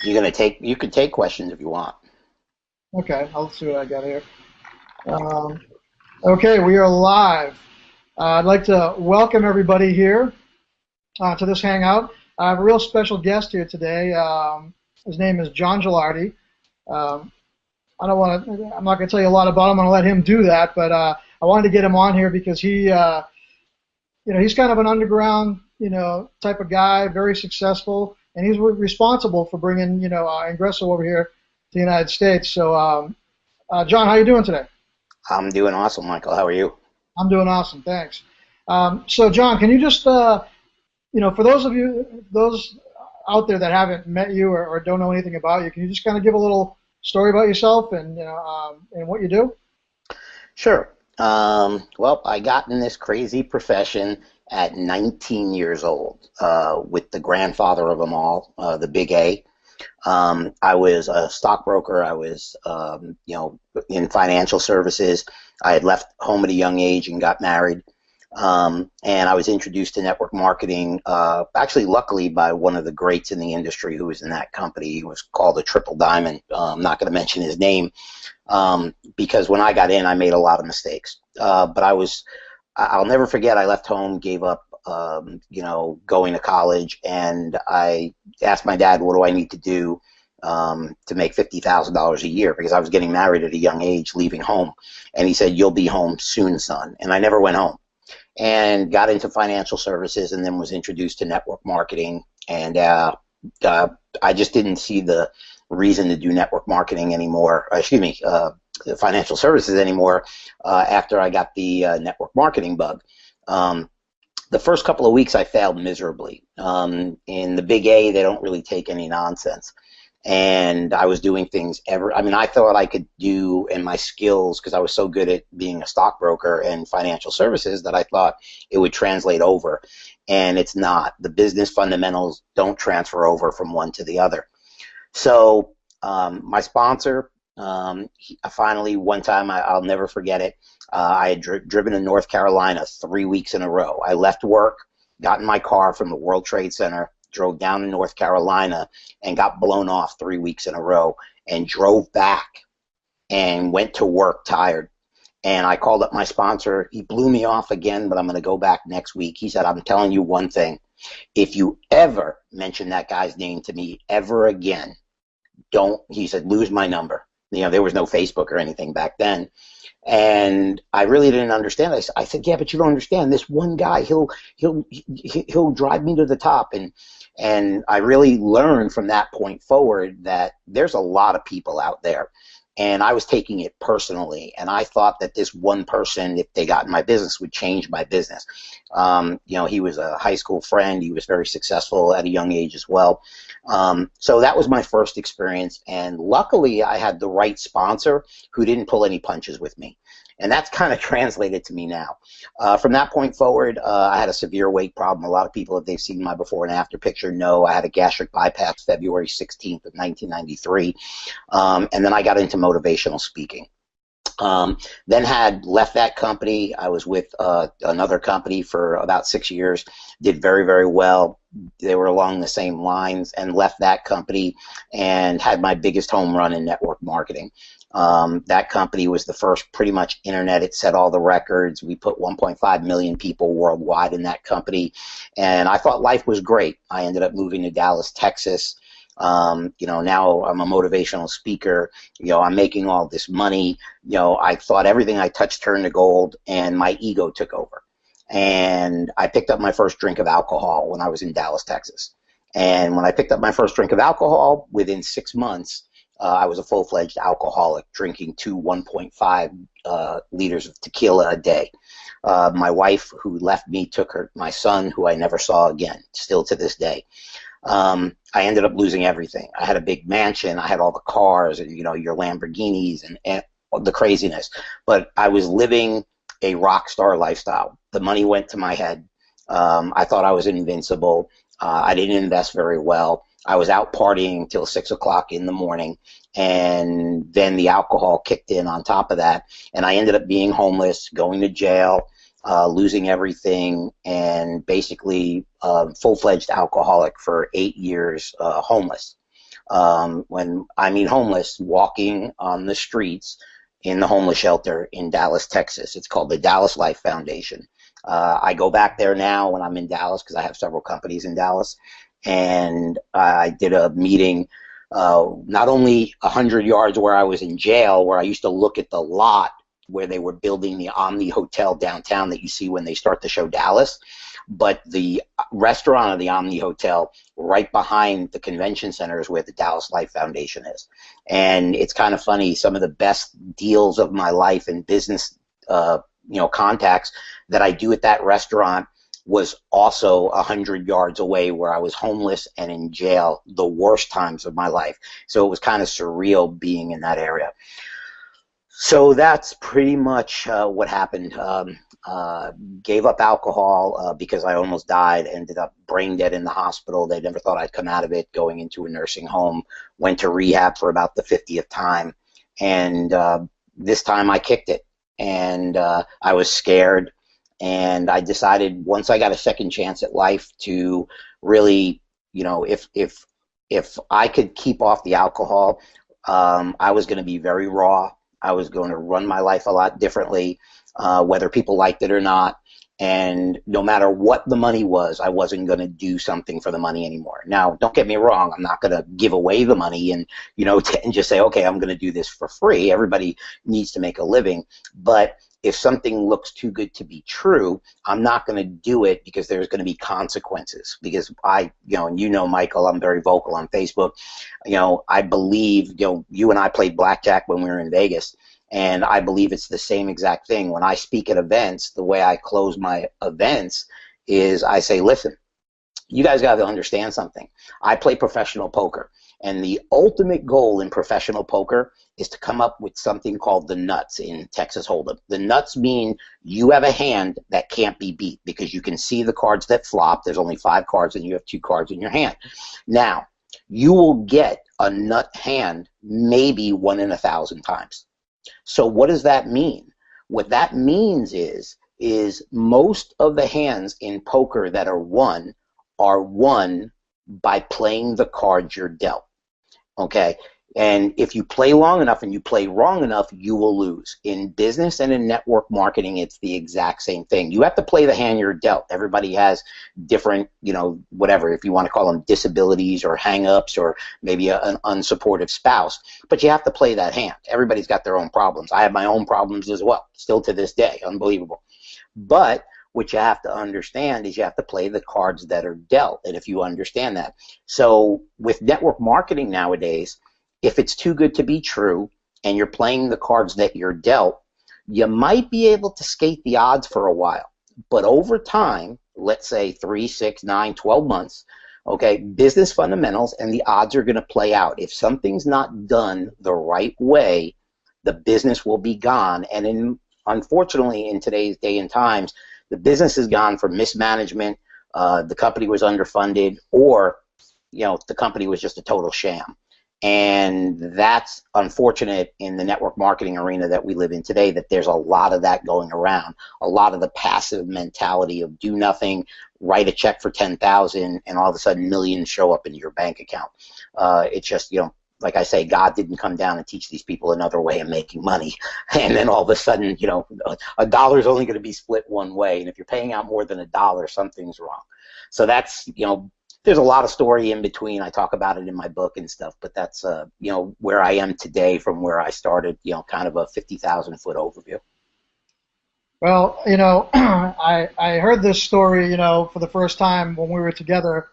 You could take questions if you want. Okay, I'll see what I got here. Um, okay, we are live. I'd like to welcome everybody here to this hangout. I have a real special guest here today. His name is John Gillardi. Um, I'm not going to tell you a lot about him. I'm going to let him do that. But I wanted to get him on here because he's kind of an underground, type of guy, very successful, and he's responsible for bringing, Ingreso over here to the United States. So, John, how you doing today? I'm doing awesome, Michael. How are you? I'm doing awesome, thanks. So, John, can you just, for those out there that haven't met you or don't know anything about you, can you just kind of give a little story about yourself and what you do? Sure. Well, I got in this crazy profession at 19 years old with the grandfather of them all, the Big A. I was a stockbroker. I was, in financial services. I had left home at a young age and got married. And I was introduced to network marketing, actually, luckily, by one of the greats in the industry who was in that company. He was called the Triple Diamond. I'm not going to mention his name because when I got in, I made a lot of mistakes. But I'll never forget, I left home, gave up, going to college, and I asked my dad, what do I need to do to make $50,000 a year? Because I was getting married at a young age, leaving home. And he said, you'll be home soon, son. And I never went home and got into financial services and then was introduced to network marketing. And I just didn't see the reason to do network marketing anymore, financial services anymore after I got the network marketing bug. The first couple of weeks I failed miserably. In the Big A, they don't really take any nonsense. And I was doing things I thought I could do in my skills because I was so good at being a stockbroker and financial services that I thought it would translate over. And it's not. The business fundamentals don't transfer over from one to the other. So my sponsor, finally, one time, I'll never forget it, I had driven to North Carolina 3 weeks in a row. I left work, got in my car from the World Trade Center, drove down to North Carolina, and got blown off 3 weeks in a row, and drove back and went to work tired. And I called up my sponsor. He blew me off again, but I'm going to go back next week. He said, I'm telling you one thing. If you ever mention that guy's name to me ever again, he said, lose my number. There was no Facebook or anything back then. And I really didn't understand. I said, yeah, but you don't understand. This one guy, he'll drive me to the top. And I really learned from that point forward that there's a lot of people out there. And I was taking it personally. And I thought that this one person, if they got in my business, would change my business. He was a high school friend. He was very successful at a young age as well. So that was my first experience. And luckily, I had the right sponsor who didn't pull any punches with me. And that's kind of translated to me now. From that point forward, I had a severe weight problem. A lot of people, if they've seen my before and after picture, know I had a gastric bypass February 16th of 1993. And then I got into motivational speaking. Then had left that company. I was with another company for about 6 years, did very, very well. They were along the same lines, and left that company and had my biggest home run in network marketing. That company was the first pretty much internet. It set all the records. We put 1.5 million people worldwide in that company, and I thought life was great. I ended up moving to Dallas, Texas. Now I'm a motivational speaker. I'm making all this money. I thought everything I touched turned to gold, and my ego took over. And I picked up my first drink of alcohol when I was in Dallas, Texas. And when I picked up my first drink of alcohol, within 6 months, I was a full-fledged alcoholic, drinking 1.5 liters of tequila a day. My wife, who left me, took my son, who I never saw again, still to this day. I ended up losing everything. I had a big mansion. I had all the cars and, your Lamborghinis and the craziness. But I was living a rock star lifestyle. The money went to my head. I thought I was invincible. I didn't invest very well. I was out partying till 6 o'clock in the morning, and then the alcohol kicked in on top of that, and I ended up being homeless, going to jail, losing everything, and basically full-fledged alcoholic for 8 years, homeless. When I mean homeless, walking on the streets in the homeless shelter in Dallas, Texas. It's called the Dallas Life Foundation. I go back there now when I'm in Dallas because I have several companies in Dallas. And I did a meeting not only 100 yards where I was in jail, where I used to look at the lot where they were building the Omni Hotel downtown that you see when they start the show Dallas, but the restaurant of the Omni Hotel right behind the convention center is where the Dallas Life Foundation is. And it's kind of funny, some of the best deals of my life and business contacts that I do at that restaurant was also 100 yards away where I was homeless and in jail the worst times of my life. So it was kind of surreal being in that area. So that's pretty much what happened. Gave up alcohol because I almost died, ended up brain dead in the hospital. They never thought I'd come out of it, going into a nursing home, went to rehab for about the 50th time. And this time I kicked it. And I was scared. And I decided once I got a second chance at life to really, if I could keep off the alcohol, I was going to be very raw. I was going to run my life a lot differently, whether people liked it or not. And no matter what the money was, I wasn't going to do something for the money anymore. Now, don't get me wrong. I'm not going to give away the money and, and just say, okay, I'm going to do this for free. Everybody needs to make a living. But if something looks too good to be true, I'm not going to do it because there's going to be consequences. Because Michael, I'm very vocal on Facebook. I believe, you and I played blackjack when we were in Vegas, and I believe it's the same exact thing. When I speak at events, the way I close my events is I say, listen, you guys got to understand something. I play professional poker, and the ultimate goal in professional poker is to come up with something called the nuts in Texas Hold'em. The nuts mean you have a hand that can't be beat because you can see the cards that flop. There's only 5 cards and you have 2 cards in your hand. Now, you will get a nut hand maybe 1 in 1,000 times. So what does that mean? What that means is most of the hands in poker that are won by playing the cards you're dealt. Okay? And if you play long enough and you play wrong enough, you will lose. In business and in network marketing, it's the exact same thing. You have to play the hand you're dealt. Everybody has different, whatever, if you want to call them disabilities or hang-ups or maybe an unsupportive spouse. But you have to play that hand. Everybody's got their own problems. I have my own problems as well, still to this day. Unbelievable. But what you have to understand is you have to play the cards that are dealt. And if you understand that. So with network marketing nowadays, if it's too good to be true and you're playing the cards that you're dealt, you might be able to skate the odds for a while. But over time, let's say 3, 6, 9, 12 months, okay, business fundamentals and the odds are going to play out. If something's not done the right way, the business will be gone. And unfortunately, in today's day and times, the business is gone for mismanagement, the company was underfunded, or the company was just a total sham. And that's unfortunate in the network marketing arena that we live in today, that there's a lot of that going around. A lot of the passive mentality of do nothing, write a check for $10,000, and all of a sudden millions show up in your bank account. It's just, like I say, God didn't come down and teach these people another way of making money. And then all of a sudden, a dollar is only going to be split one way. And if you're paying out more than $1, something's wrong. So that's, there's a lot of story in between. I talk about it in my book and stuff, but that's, where I am today from where I started, kind of a 50,000-foot overview. Well, I heard this story, for the first time when we were together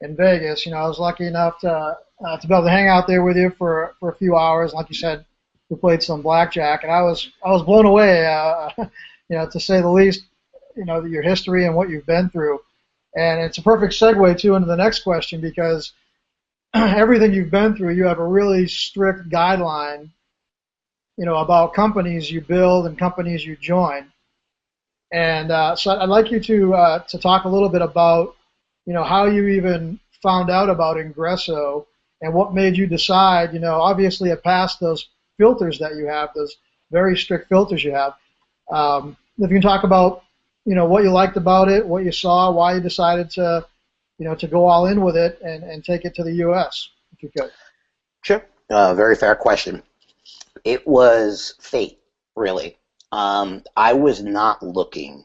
in Vegas. I was lucky enough to be able to hang out there with you for a few hours. Like you said, we played some blackjack, and I was blown away, to say the least, your history and what you've been through. And it's a perfect segue, too, into the next question, because everything you've been through, you have a really strict guideline, about companies you build and companies you join. And so I'd like you to talk a little bit about, how you even found out about Ingreso and what made you decide, obviously it passed those filters that you have, those very strict filters you have. If you can talk about what you liked about it, what you saw, why you decided to, to go all in with it and take it to the U.S., if you could. Very fair question. It was fate, really. I was not looking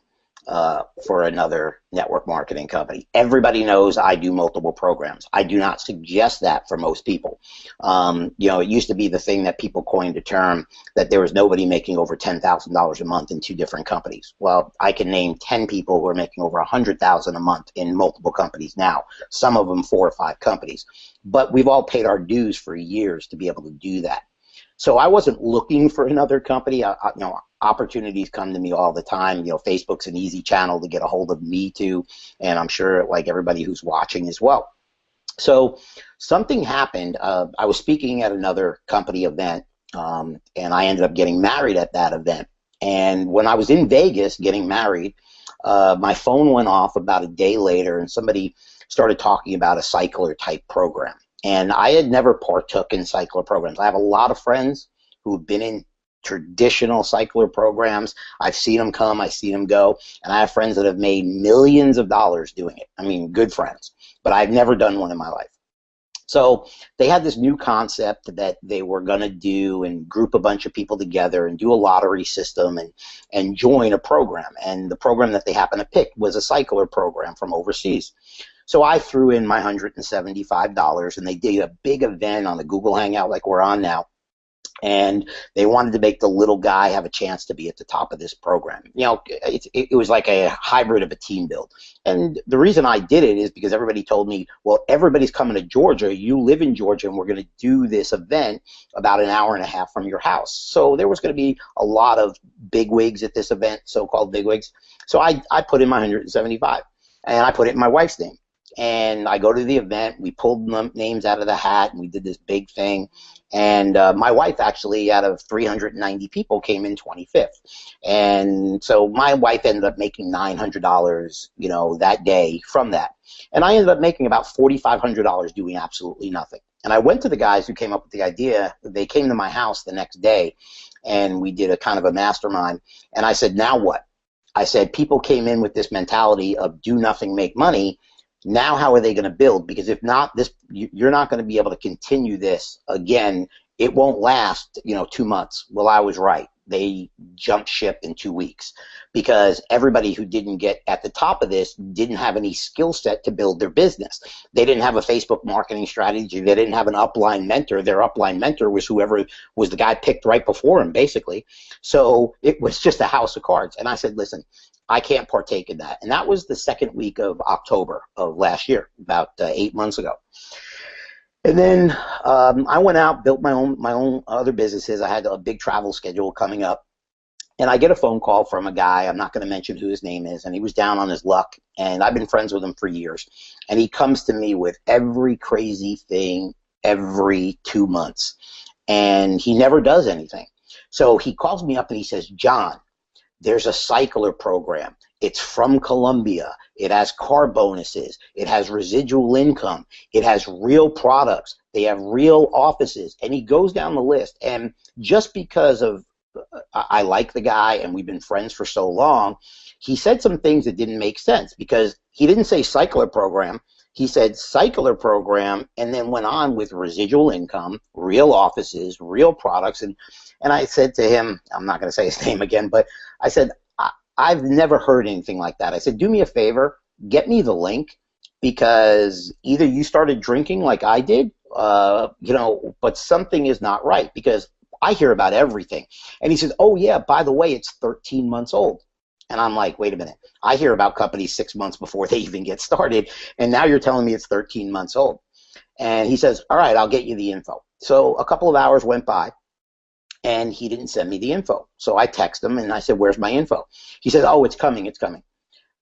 for another network marketing company. Everybody knows I do multiple programs. I do not suggest that for most people. It used to be the thing that people coined a term that there was nobody making over $10,000 a month in two different companies. Well, I can name 10 people who are making over $100,000 a month in multiple companies now, some of them 4 or 5 companies. But we've all paid our dues for years to be able to do that. So I wasn't looking for another company. Opportunities come to me all the time. Facebook's an easy channel to get a hold of me too, and I'm sure like everybody who's watching as well. So something happened. I was speaking at another company event, and I ended up getting married at that event. And when I was in Vegas getting married, my phone went off about a day later, and somebody started talking about a cycler type program. And I had never partook in cycler programs. I have a lot of friends who've been in traditional cycler programs. I've seen them come, I've seen them go, and I have friends that have made millions of dollars doing it. I mean, good friends, but I've never done one in my life. So they had this new concept that they were going to do and group a bunch of people together and do a lottery system and join a program. And the program that they happened to pick was a cycler program from overseas. So I threw in my $175, and they did a big event on the Google Hangout like we're on now. And they wanted to make the little guy have a chance to be at the top of this program. It was like a hybrid of a team build. And the reason I did it is because everybody told me, well, everybody's coming to Georgia. You live in Georgia, and we're going to do this event about an hour and a half from your house. So there was going to be a lot of bigwigs at this event, so-called bigwigs. So I put in my 175, and I put it in my wife's name. And I go to the event, we pulled names out of the hat, and we did this big thing. And my wife actually, out of 390 people, came in 25th. And so my wife ended up making $900, that day from that. And I ended up making about $4,500 doing absolutely nothing. And I went to the guys who came up with the idea. They came to my house the next day, and we did a kind of a mastermind. And I said, now what? I said, people came in with this mentality of do nothing, make money. Now how are they going to build? Because if not, you're not going to be able to continue this again. It won't last, 2 months. Well, I was right. They jumped ship in 2 weeks because everybody who didn't get at the top of this didn't have any skill set to build their business. They didn't have a Facebook marketing strategy. They didn't have an upline mentor. Their upline mentor was whoever was the guy picked right before him, basically. So it was just a house of cards. And I said, listen, I can't partake in that. And that was the second week of October of last year, about 8 months ago. And then I went out, built my own other businesses. I had a big travel schedule coming up. And I get a phone call from a guy, I'm not going to mention who his name is, and he was down on his luck. And I've been friends with him for years. And he comes to me with every crazy thing every 2 months. And he never does anything. So he calls me up and he says, John, there's a cycler program. It's from Colombia. It has car bonuses. It has residual income. It has real products. They have real offices. And he goes down the list. And just because of I like the guy and we've been friends for so long, he said some things that didn't make sense because he didn't say cycler program. He said cycler program and then went on with residual income, real offices, real products. And I said to him, I'm not going to say his name again, but I said, I've never heard anything like that. I said, do me a favor, get me the link because either you started drinking like I did, but something is not right because I hear about everything. And he says, oh, yeah, by the way, it's 13 months old. And I'm like, wait a minute. I hear about companies 6 months before they even get started, and now you're telling me it's 13 months old. And he says, all right, I'll get you the info. So a couple of hours went by, and he didn't send me the info. So I text him, and I said, where's my info? He says, oh, it's coming, it's coming.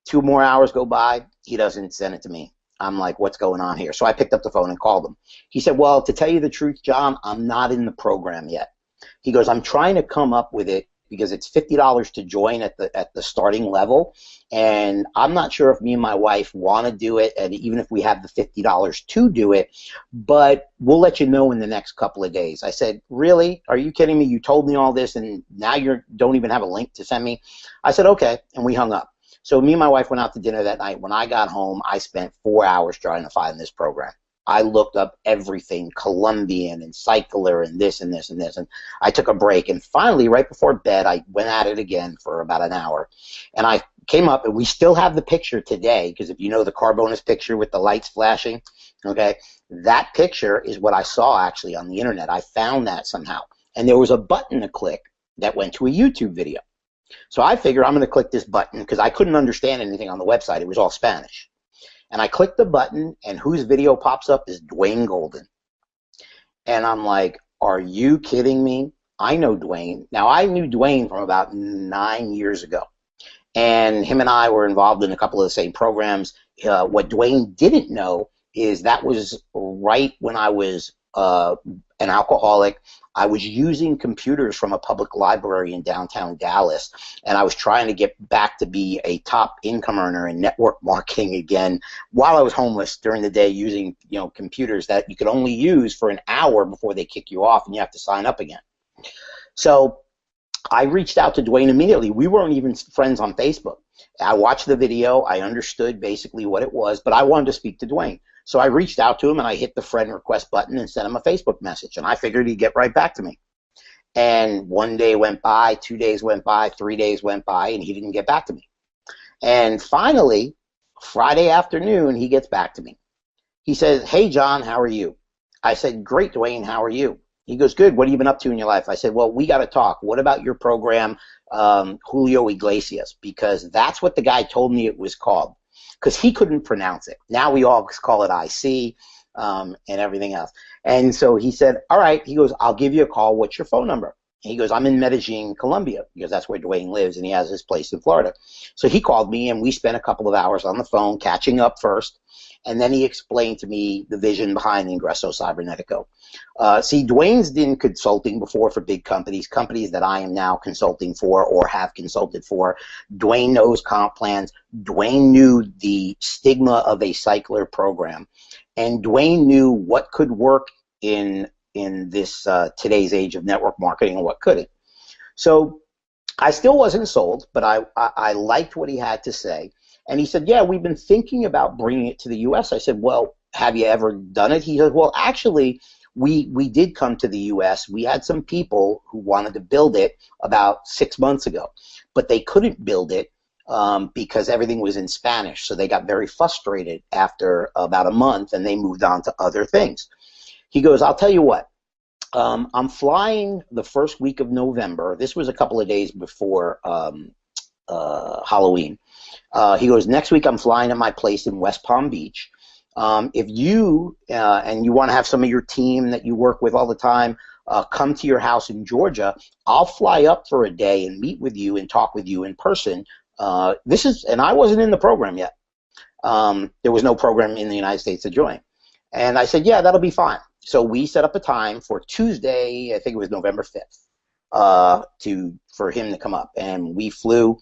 2 more hours go by. He doesn't send it to me. I'm like, what's going on here? So I picked up the phone and called him. He said, well, to tell you the truth, John, I'm not in the program yet. He goes, I'm trying to come up with it because it's $50 to join at the starting level, and I'm not sure if me and my wife want to do it, and even if we have the $50 to do it, but we'll let you know in the next couple of days. I said, really? Are you kidding me? You told me all this, and now you don't even have a link to send me? I said, okay, and we hung up. So me and my wife went out to dinner that night. When I got home, I spent 4 hours trying to find this program. I looked up everything, Colombian and cycler and this and this and this. And I took a break. And finally, right before bed, I went at it again for about an hour. And I came up, and we still have the picture today, because if you know the car bonus picture with the lights flashing, okay, that picture is what I saw actually on the internet. I found that somehow. And there was a button to click that went to a YouTube video. So I figured I'm going to click this button because I couldn't understand anything on the website. It was all Spanish. And I click the button, and whose video pops up is Dwayne Golden. And I'm like, are you kidding me? I know Dwayne. Now, I knew Dwayne from about 9 years ago. And him and I were involved in a couple of the same programs. What Dwayne didn't know is that was right when I was an alcoholic. I was using computers from a public library in downtown Dallas, and I was trying to get back to be a top income earner in network marketing again while I was homeless during the day, using computers that you could only use for an hour before they kick you off and you have to sign up again. So I reached out to Dwayne immediately. We weren't even friends on Facebook. I watched the video. I understood basically what it was, but I wanted to speak to Dwayne. So I reached out to him, and I hit the friend request button and sent him a Facebook message, and I figured he'd get right back to me. And 1 day went by, 2 days went by, 3 days went by, and he didn't get back to me. And finally, Friday afternoon, he gets back to me. He says, "Hey, John, how are you?" I said, "Great, Dwayne, how are you?" He goes, "Good, what have you been up to in your life?" I said, "Well, we got to talk. What about your program, Julio Iglesias?" Because that's what the guy told me it was called, because he couldn't pronounce it. Now we all call it IC and everything else. And so he said, "All right." He goes, "I'll give you a call. What's your phone number?" And he goes, "I'm in Medellin, Colombia," because that's where Dwayne lives, and he has his place in Florida. So he called me, and we spent a couple of hours on the phone catching up first. And then he explained to me the vision behind Ingreso Cybernetico. See, Dwayne's been consulting before for big companies that I am now consulting for or have consulted for. Dwayne knows comp plans. Dwayne knew the stigma of a cycler program. And Dwayne knew what could work in this today's age of network marketing and what couldn't. So I still wasn't sold, but I liked what he had to say. And he said, "Yeah, we've been thinking about bringing it to the U.S." I said, "Well, have you ever done it?" He said, "Well, actually, we did come to the U.S. We had some people who wanted to build it about 6 months ago, but they couldn't build it because everything was in Spanish. So they got very frustrated after about a month, and they moved on to other things." He goes, "I'll tell you what. I'm flying the first week of November." This was a couple of days before Halloween. He goes, "Next week I'm flying to my place in West Palm Beach. If you and you want to have some of your team that you work with all the time come to your house in Georgia, I'll fly up for a day and meet with you and talk with you in person." And I wasn't in the program yet. There was no program in the United States to join. And I said, "Yeah, that'll be fine." So we set up a time for Tuesday, I think it was November 5th, for him to come up. And we flew.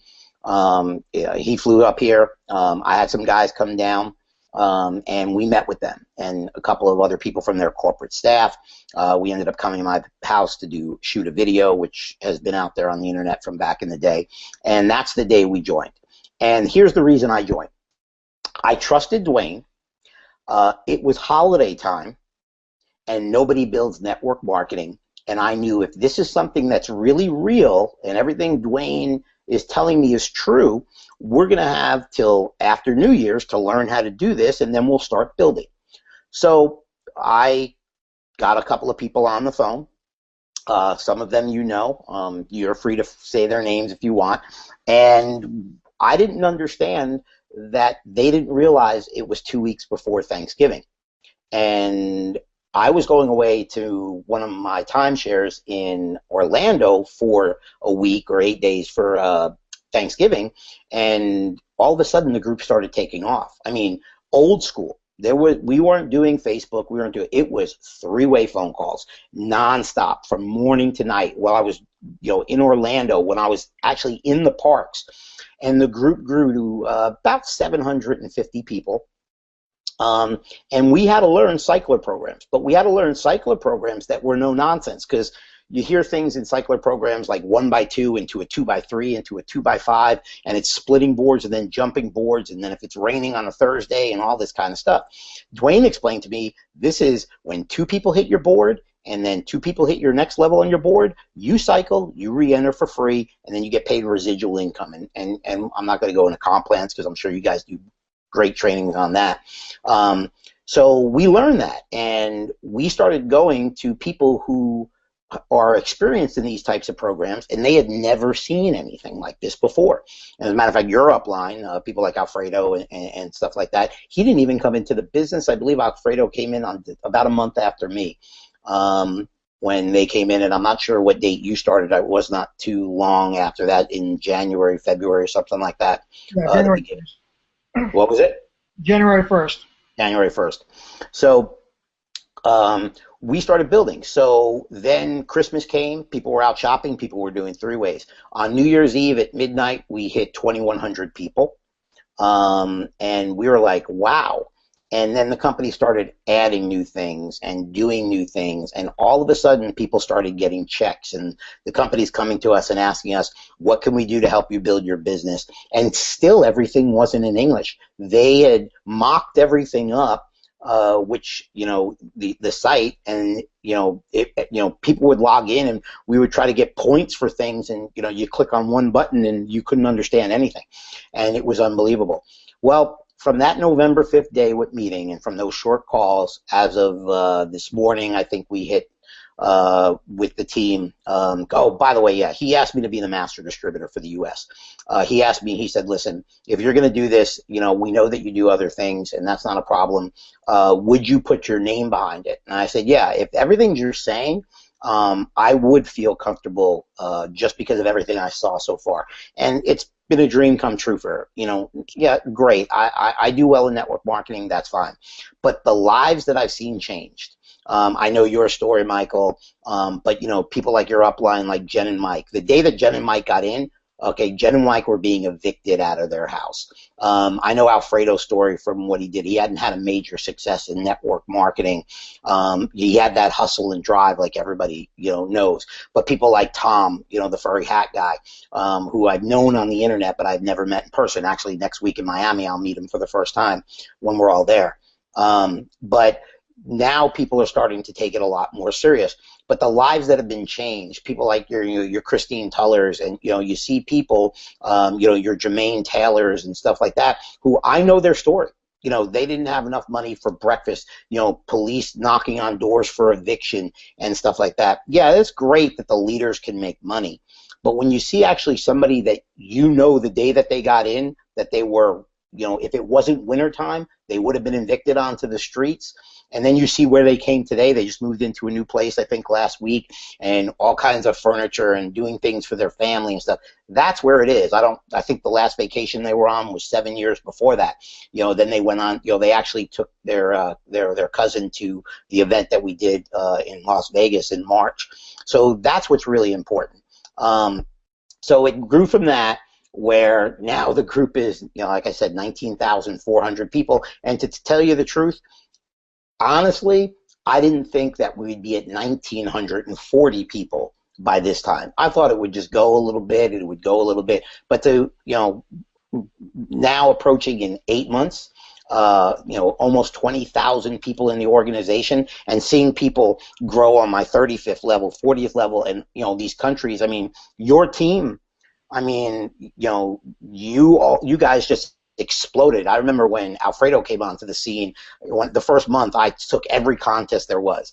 He flew up here. I had some guys come down, and we met with them and a couple of other people from their corporate staff. We ended up coming to my house to shoot a video, which has been out there on the internet from back in the day. And that's the day we joined. And here's the reason I joined. I trusted Dwayne. It was holiday time, and nobody builds network marketing. And I knew if this is something that's really real and everything Dwayne is telling me is true, we're going to have till after New Year's to learn how to do this, and then we'll start building. So I got a couple of people on the phone. Some of them you're free to say their names if you want. And I didn't understand that they didn't realize it was 2 weeks before Thanksgiving. And I was going away to one of my timeshares in Orlando for a week or 8 days for Thanksgiving, and all of a sudden the group started taking off. I mean, old school. We weren't doing Facebook. It was three-way phone calls, nonstop from morning to night. While I was, in Orlando, when I was actually in the parks, and the group grew to about 750 people. And we had to learn cycler programs, but we had to learn cycler programs that were no nonsense, because you hear things in cycler programs like 1x2 into a 2x3 into a 2x5, and it's splitting boards and then jumping boards, and then if it's raining on a Thursday and all this kind of stuff. Dwayne explained to me, this is when two people hit your board and then two people hit your next level on your board, you cycle, you re-enter for free, and then you get paid residual income. And I'm not going to go into comp plans because I'm sure you guys do great trainings on that. So we learned that, and we started going to people who are experienced in these types of programs, and they had never seen anything like this before. And as a matter of fact, your upline, people like Alfredo and stuff like that, he didn't even come into the business. I believe Alfredo came in on about a month after me. When they came in, and I'm not sure what date you started. It was not too long after that, in January, February, or something like that. Yeah, January 1st. What was it? January 1st. January 1st. So we started building. So then Christmas came. People were out shopping. People were doing three-ways. On New Year's Eve at midnight, we hit 2,100 people. And we were like, wow. And then the company started adding new things and doing new things, and all of a sudden people started getting checks, and the company's coming to us and asking us, what can we do to help you build your business? And still everything wasn't in English. They had mocked everything up, which, the site, and people would log in and we would try to get points for things, and you click on one button and you couldn't understand anything, and it was unbelievable. Well, from that November 5th day with meeting, and from those short calls, as of this morning, I think we hit with the team. Oh, by the way, yeah, he asked me to be the master distributor for the U.S. He asked me, he said, listen, if you're going to do this, we know that you do other things, and that's not a problem. Would you put your name behind it? And I said, yeah, if everything you're saying, I would feel comfortable just because of everything I saw so far. And it's been a dream come true for her. Yeah, great. I do well in network marketing. That's fine. But the lives that I've seen changed. I know your story, Michael, but people like your upline, like Jen and Mike. The day that Jen and Mike got in, okay, Jen and Mike were being evicted out of their house. I know Alfredo's story from what he did. He hadn't had a major success in network marketing. He had that hustle and drive like everybody, knows. But people like Tom, the furry hat guy, who I've known on the internet, but I've never met in person. Actually, next week in Miami, I'll meet him for the first time when we're all there. But now people are starting to take it a lot more serious. But the lives that have been changed, people like your Christine Tullers, and you see people, your Jermaine Taylors and stuff like that, who I know their story. They didn't have enough money for breakfast, police knocking on doors for eviction and stuff like that. Yeah, it's great that the leaders can make money. But when you see actually somebody that the day that they got in, that they were, if it wasn't wintertime, they would have been evicted onto the streets. And then you see where they came today. They just moved into a new place, I think, last week, and all kinds of furniture and doing things for their family and stuff. That's where it is. I think the last vacation they were on was 7 years before that. Then they went on, they actually took their cousin to the event that we did in Las Vegas in March. So that's what's really important. So it grew from that, where now the group is, like I said, 19,400 people. And to tell you the truth, honestly, I didn't think that we'd be at 1,940 people by this time. I thought it would just go a little bit, but to, now approaching in 8 months, almost 20,000 people in the organization, and seeing people grow on my 35th level, 40th level, and, these countries. I mean, your team, you guys just exploded. I remember when Alfredo came onto the scene, the first month I took every contest there was,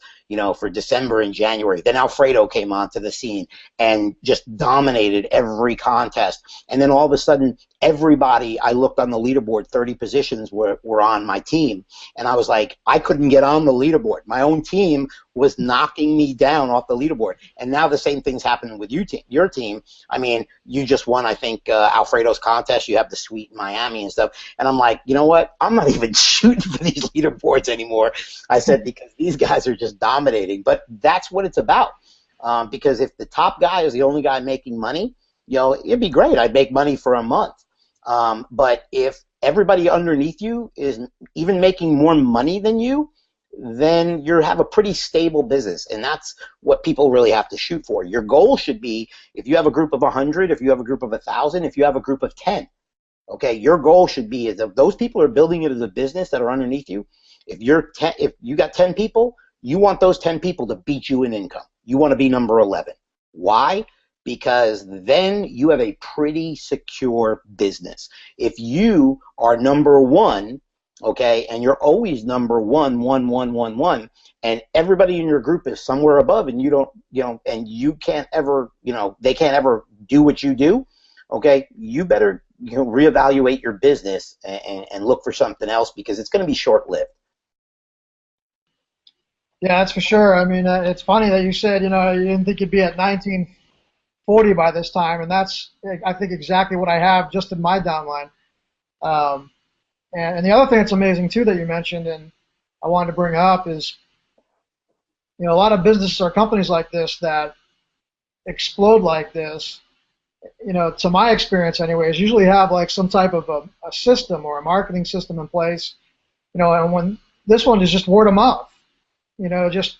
for December and January. Then Alfredo came onto the scene and just dominated every contest. And then all of a sudden, everybody, I looked on the leaderboard, 30 positions were on my team. And I was like, I couldn't get on the leaderboard. My own team was knocking me down off the leaderboard. And now the same thing's happening with your team. I mean, you just won, I think, Alfredo's contest. You have the suite in Miami and stuff. And I'm like, you know what? I'm not even shooting for these leaderboards anymore. I said, because these guys are just dominating. But that's what it's about. Because if the top guy is the only guy making money, it'd be great. I'd make money for a month. But if everybody underneath you is even making more money than you, then you have a pretty stable business. And that's what people really have to shoot for. Your goal should be, if you have a group of 100, if you have a group of 1,000, if you have a group of 10, okay, your goal should be is if those people are building it as a business that are underneath you, if you got 10 people, you want those 10 people to beat you in income. You want to be number 11. Why? Because then you have a pretty secure business. If you are number one, okay, and you're always number one, and everybody in your group is somewhere above, and you don't, and you can't ever, they can't ever do what you do, okay, you better reevaluate your business and look for something else, because it's going to be short-lived. Yeah, that's for sure. I mean, it's funny that you said, you didn't think you'd be at 1940 by this time, and that's, I think, exactly what I have just in my downline. And the other thing that's amazing, too, that you mentioned, and I wanted to bring up is, a lot of businesses or companies like this that explode like this, to my experience anyways, usually have like some type of a system or a marketing system in place, and when this one is just word of mouth, just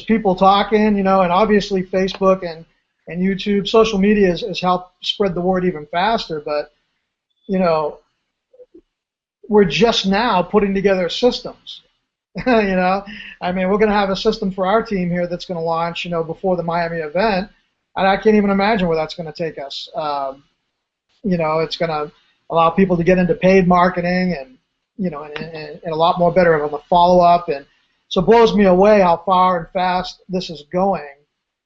people talking, and obviously Facebook and YouTube, social media has helped spread the word even faster, but, we're just now putting together systems. I mean, we're going to have a system for our team here that's going to launch, before the Miami event, and I can't even imagine where that's going to take us. It's going to allow people to get into paid marketing and, and a lot more better on the follow-up. And so it blows me away how far and fast this is going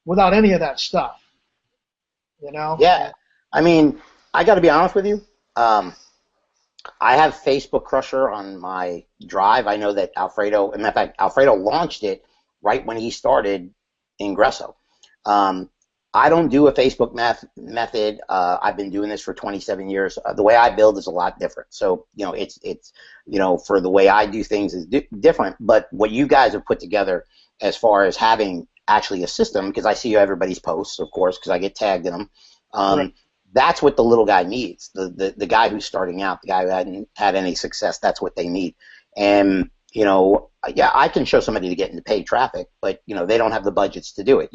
without any of that stuff, Yeah. I mean, I got to be honest with you. I have Facebook Crusher on my drive. I know that Alfredo, in fact, Alfredo launched it right when he started Ingreso. I don't do a Facebook method. I've been doing this for 27 years. The way I build is a lot different. So, it's for the way I do things is different. But what you guys have put together as far as having actually a system, because I see everybody's posts, of course, because I get tagged in them. Right. That's what the little guy needs. The guy who's starting out, the guy who hadn't had any success, that's what they need. And, yeah, I can show somebody to get into paid traffic, but, they don't have the budgets to do it.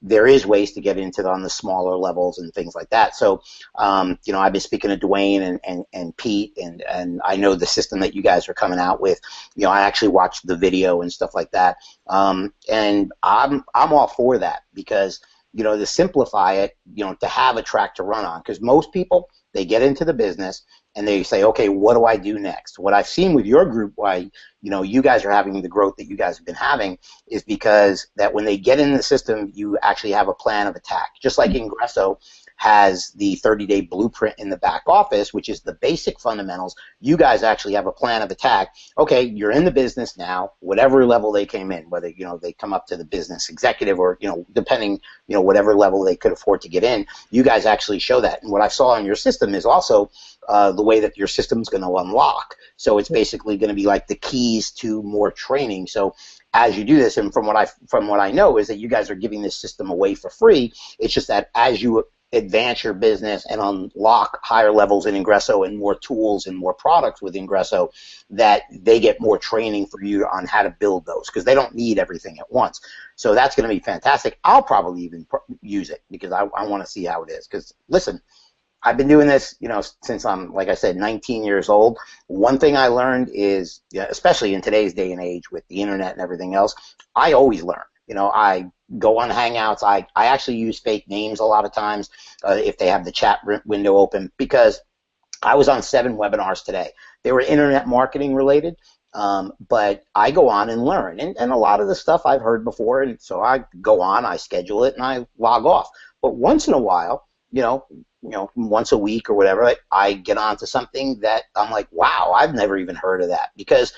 There is ways to get into it on the smaller levels and things like that. So, I've been speaking to Dwayne and Pete, and I know the system that you guys are coming out with. I actually watched the video and stuff like that. And I'm all for that, because to simplify it, to have a track to run on. Because most people, they get into the business and they say, okay, what do I do next? What I've seen with your group, why, you guys are having the growth that you guys have been having, is because that when they get in the system, you actually have a plan of attack. Just like Ingreso has the 30-day blueprint in the back office, which is the basic fundamentals. You guys actually have a plan of attack. Okay, you're in the business now, whatever level they came in, whether, they come up to the business executive or, depending, whatever level they could afford to get in, you guys actually show that. And what I saw in your system is also the way that your system's going to unlock. So it's basically going to be like the keys to more training. So as you do this, and from what I know is that you guys are giving this system away for free. It's just that as you advance your business and unlock higher levels in Ingreso and more tools and more products with Ingreso, that they get more training for you on how to build those, because they don't need everything at once. So that's going to be fantastic. I'll probably even use it, because I want to see how it is. Because listen, I've been doing this, since I'm, like I said, 19 years old. One thing I learned is, especially in today's day and age with the internet and everything else, I always learn. I go on Hangouts. I actually use fake names a lot of times if they have the chat window open, because I was on 7 webinars today. They were internet marketing related, but I go on and learn. And a lot of the stuff I've heard before, and so I go on, I schedule it, and I log off. But once in a while, once a week or whatever, I get onto something that I'm like, wow, I've never even heard of that. Because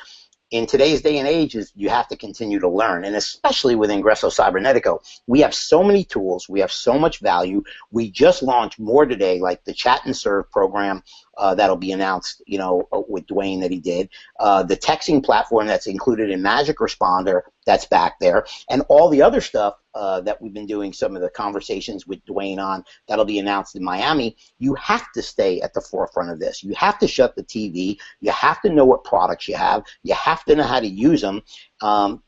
in today's day and age, you have to continue to learn, and especially with Ingreso Cybernetico, we have so many tools, we have so much value. We just launched more today, like the Chat and Serve program. that'll be announced, with Dwayne that he did. The texting platform that's included in Magic Responder that's back there, and all the other stuff that we've been doing some of the conversations with Dwayne on that'll be announced in Miami. You have to stay at the forefront of this. You have to shut the TV. You have to know what products you have. You have to know how to use them,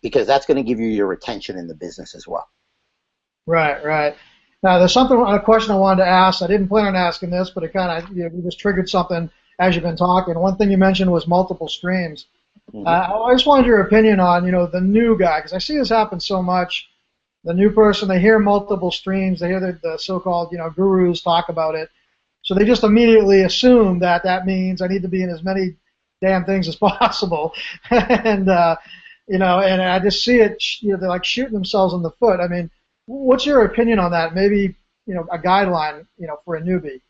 because that's going to give you your retention in the business as well. Right, right. Now, there's a question I wanted to ask. I didn't plan on asking this, but it kind of, you just triggered something as you've been talking. One thing you mentioned was multiple streams. Mm-hmm. I just wanted your opinion on, the new guy, because I see this happen so much. The new person, they hear multiple streams, they hear the so-called, gurus talk about it, so they just immediately assume that means I need to be in as many damn things as possible, and and I just see it, they're like shooting themselves in the foot. I mean, what's your opinion on that? Maybe, a guideline, for a newbie.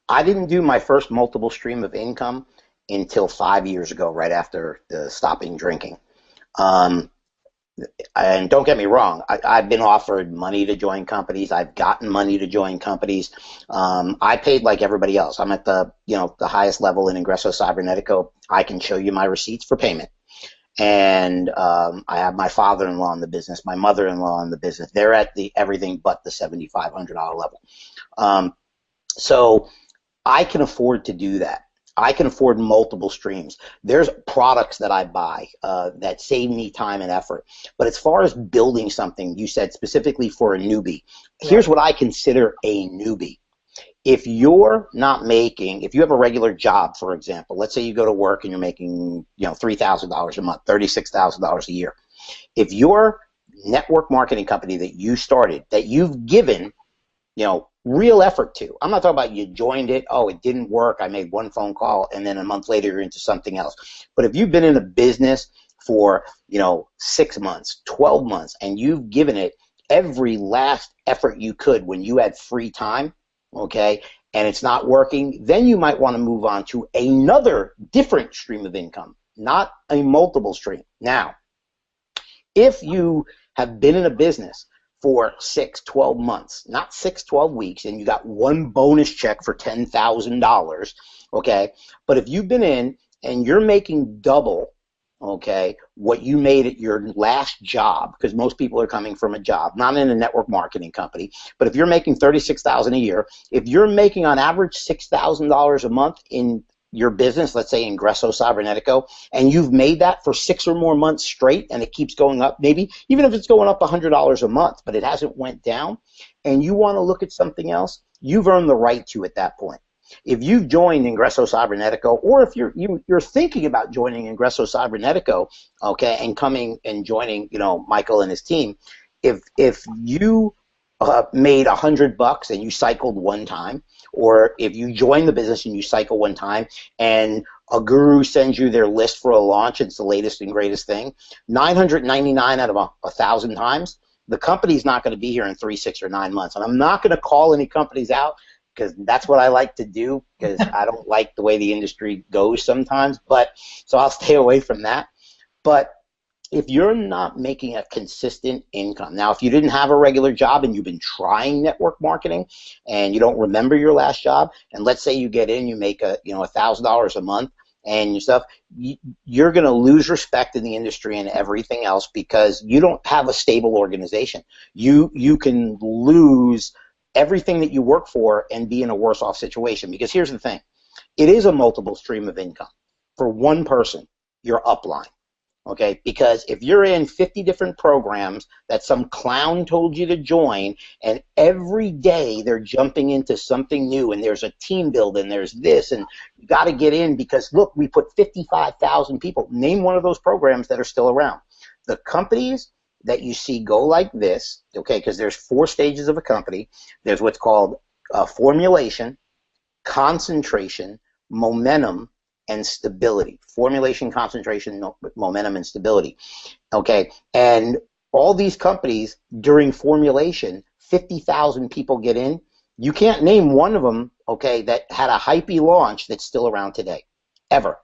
I didn't do my first multiple stream of income until 5 years ago, right after the stopping drinking. And don't get me wrong, I've been offered money to join companies. I've gotten money to join companies. I paid like everybody else. I'm at the highest level in Ingreso Cybernetico. I can show you my receipts for payment. And I have my father-in-law in the business, my mother-in-law in the business. They're at the everything but the $7,500 level. So I can afford to do that. I can afford multiple streams. There's products that I buy that save me time and effort. But as far as building something, you said specifically for a newbie, here's what I consider a newbie. If you're not making, if you have a regular job, for example, let's say you go to work and you're making, $3,000 a month, $36,000 a year. If your network marketing company that you started, that you've given, real effort to. I'm not talking about you joined it, oh, it didn't work, I made one phone call, and then a month later you're into something else. But if you've been in a business for, 6 months, 12 months, and you've given it every last effort you could when you had free time, okay, and it's not working, then you might want to move on to another different stream of income, not a multiple stream. Now, if you have been in a business for 6, 12 months, not 6, 12 weeks, and you got one bonus check for $10,000, okay? But if you've been in and you're making double, okay, what you made at your last job, because most people are coming from a job, not in a network marketing company, but if you're making $36,000 a year, if you're making on average $6,000 a month in your business, let's say Ingreso Cybernetico, and you've made that for 6 or more months straight, and it keeps going up, maybe even if it's going up $100 a month, but it hasn't went down, and you want to look at something else, you've earned the right to at that point. If you've joined Ingreso Cybernetico, or if you're thinking about joining Ingreso Cybernetico, okay, and coming and joining, Michael and his team, if you made $100 and you cycled one time, or if you join the business and you cycle one time and a guru sends you their list for a launch, it's the latest and greatest thing, 999 out of 1,000 times, the company's not going to be here in 3, 6, or 9 months. And I'm not going to call any companies out because that's what I like to do, because I don't like the way the industry goes sometimes. But so I'll stay away from that. But if you're not making a consistent income, now if you didn't have a regular job and you've been trying network marketing and you don't remember your last job, and let's say you get in, you make $1,000 a month and your stuff, you're going to lose respect in the industry and everything else because you don't have a stable organization. You can lose everything that you work for and be in a worse off situation, because here's the thing, it is a multiple stream of income. For one person, your upline. Okay, because if you're in 50 different programs that some clown told you to join, and every day they're jumping into something new, and there's a team build, and there's this, and you got to get in because, look, we put 55,000 people. Name one of those programs that are still around. The companies that you see go like this, okay, because there's 4 stages of a company. There's what's called formulation, concentration, momentum, and stability. Formulation, concentration, momentum, and stability. Okay, and all these companies during formulation, 50,000 people get in. You can't name one of them, okay, that had a hypey launch that's still around today, ever.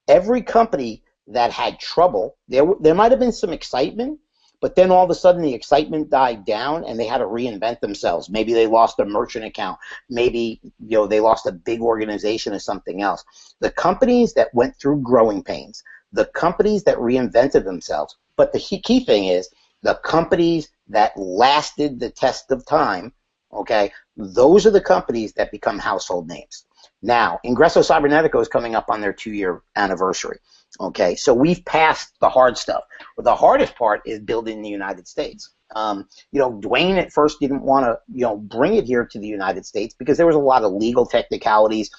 Every company that had trouble, there might have been some excitement, But then all of a sudden the excitement died down and they had to reinvent themselves. Maybe they lost a merchant account. Maybe they lost a big organization or something else. The companies that went through growing pains, the companies that reinvented themselves, but the key thing is the companies that lasted the test of time, okay, those are the companies that become household names. Now, Ingreso Cybernetico is coming up on their 2-year anniversary. Okay, so we've passed the hard stuff. But the hardest part is building the United States. Dwayne at first didn't want to, bring it here to the United States because there was a lot of legal technicalities.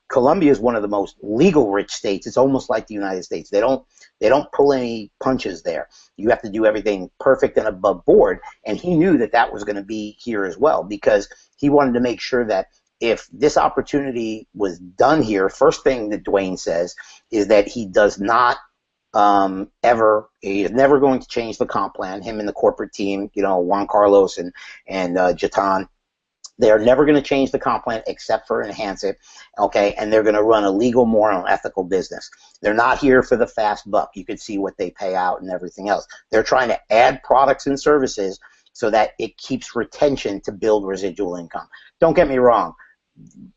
Colombia is one of the most legal rich states. It's almost like the United States. They don't pull any punches there. You have to do everything perfect and above board. And he knew that that was going to be here as well because he wanted to make sure that if this opportunity was done here, first thing that Dwayne says is that he does not he is never going to change the comp plan. Him and the corporate team, Juan Carlos and Jatan, they are never going to change the comp plan except for enhance it, okay? And they're going to run a legal, moral, and ethical business. They're not here for the fast buck. You can see what they pay out and everything else. They're trying to add products and services so that it keeps retention to build residual income. Don't get me wrong.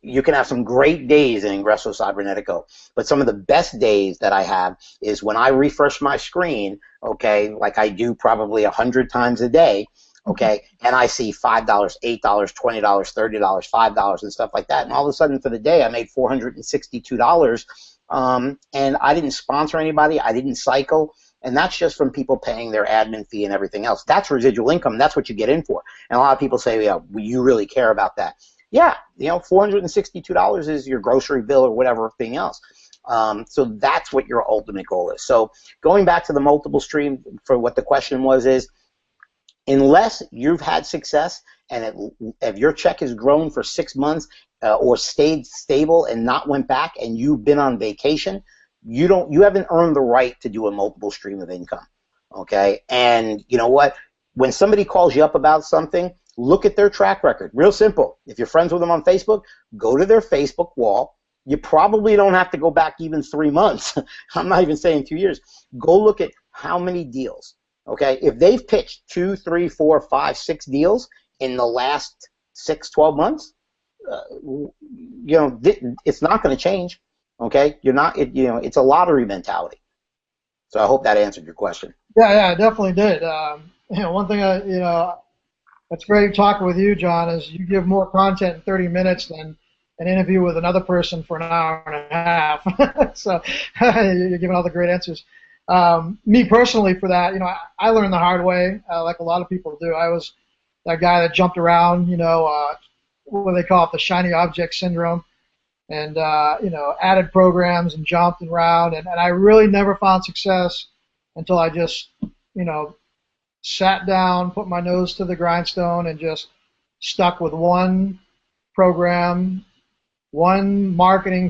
You can have some great days in Ingreso Cybernetico, but some of the best days that I have is when I refresh my screen, okay, like I do probably 100 times a day, okay, and I see $5, $8, $20, $30, $5, and stuff like that, and all of a sudden for the day I made $462, and I didn't sponsor anybody, I didn't cycle, and that's just from people paying their admin fee and everything else. That's residual income. That's what you get in for. And a lot of people say, yeah, you really care about that. Yeah, $462 is your grocery bill or whatever thing else. So that's what your ultimate goal is. So going back to the multiple stream for what the question was is, unless you've had success and if your check has grown for 6 months or stayed stable and not went back and you've been on vacation, you haven't earned the right to do a multiple stream of income. Okay, and you know what? When somebody calls you up about something, look at their track record. Real simple. If you're friends with them on Facebook, go to their Facebook wall. You probably don't have to go back even 3 months. I'm not even saying 2 years. Go look at how many deals. Okay, if they've pitched 2, 3, 4, 5, 6 deals in the last 6, 12 months, it's not going to change. Okay, it's a lottery mentality. So I hope that answered your question. Yeah, it definitely did. One thing that's great talking with you, John, is you give more content in 30 minutes than an interview with another person for an hour and a half. So you're giving all the great answers. Me personally, for that, I learned the hard way, like a lot of people do. I was that guy that jumped around, what do they call it, the shiny object syndrome, and added programs and jumped around, and I really never found success until I just, sat down, put my nose to the grindstone, and just stuck with one program, one marketing,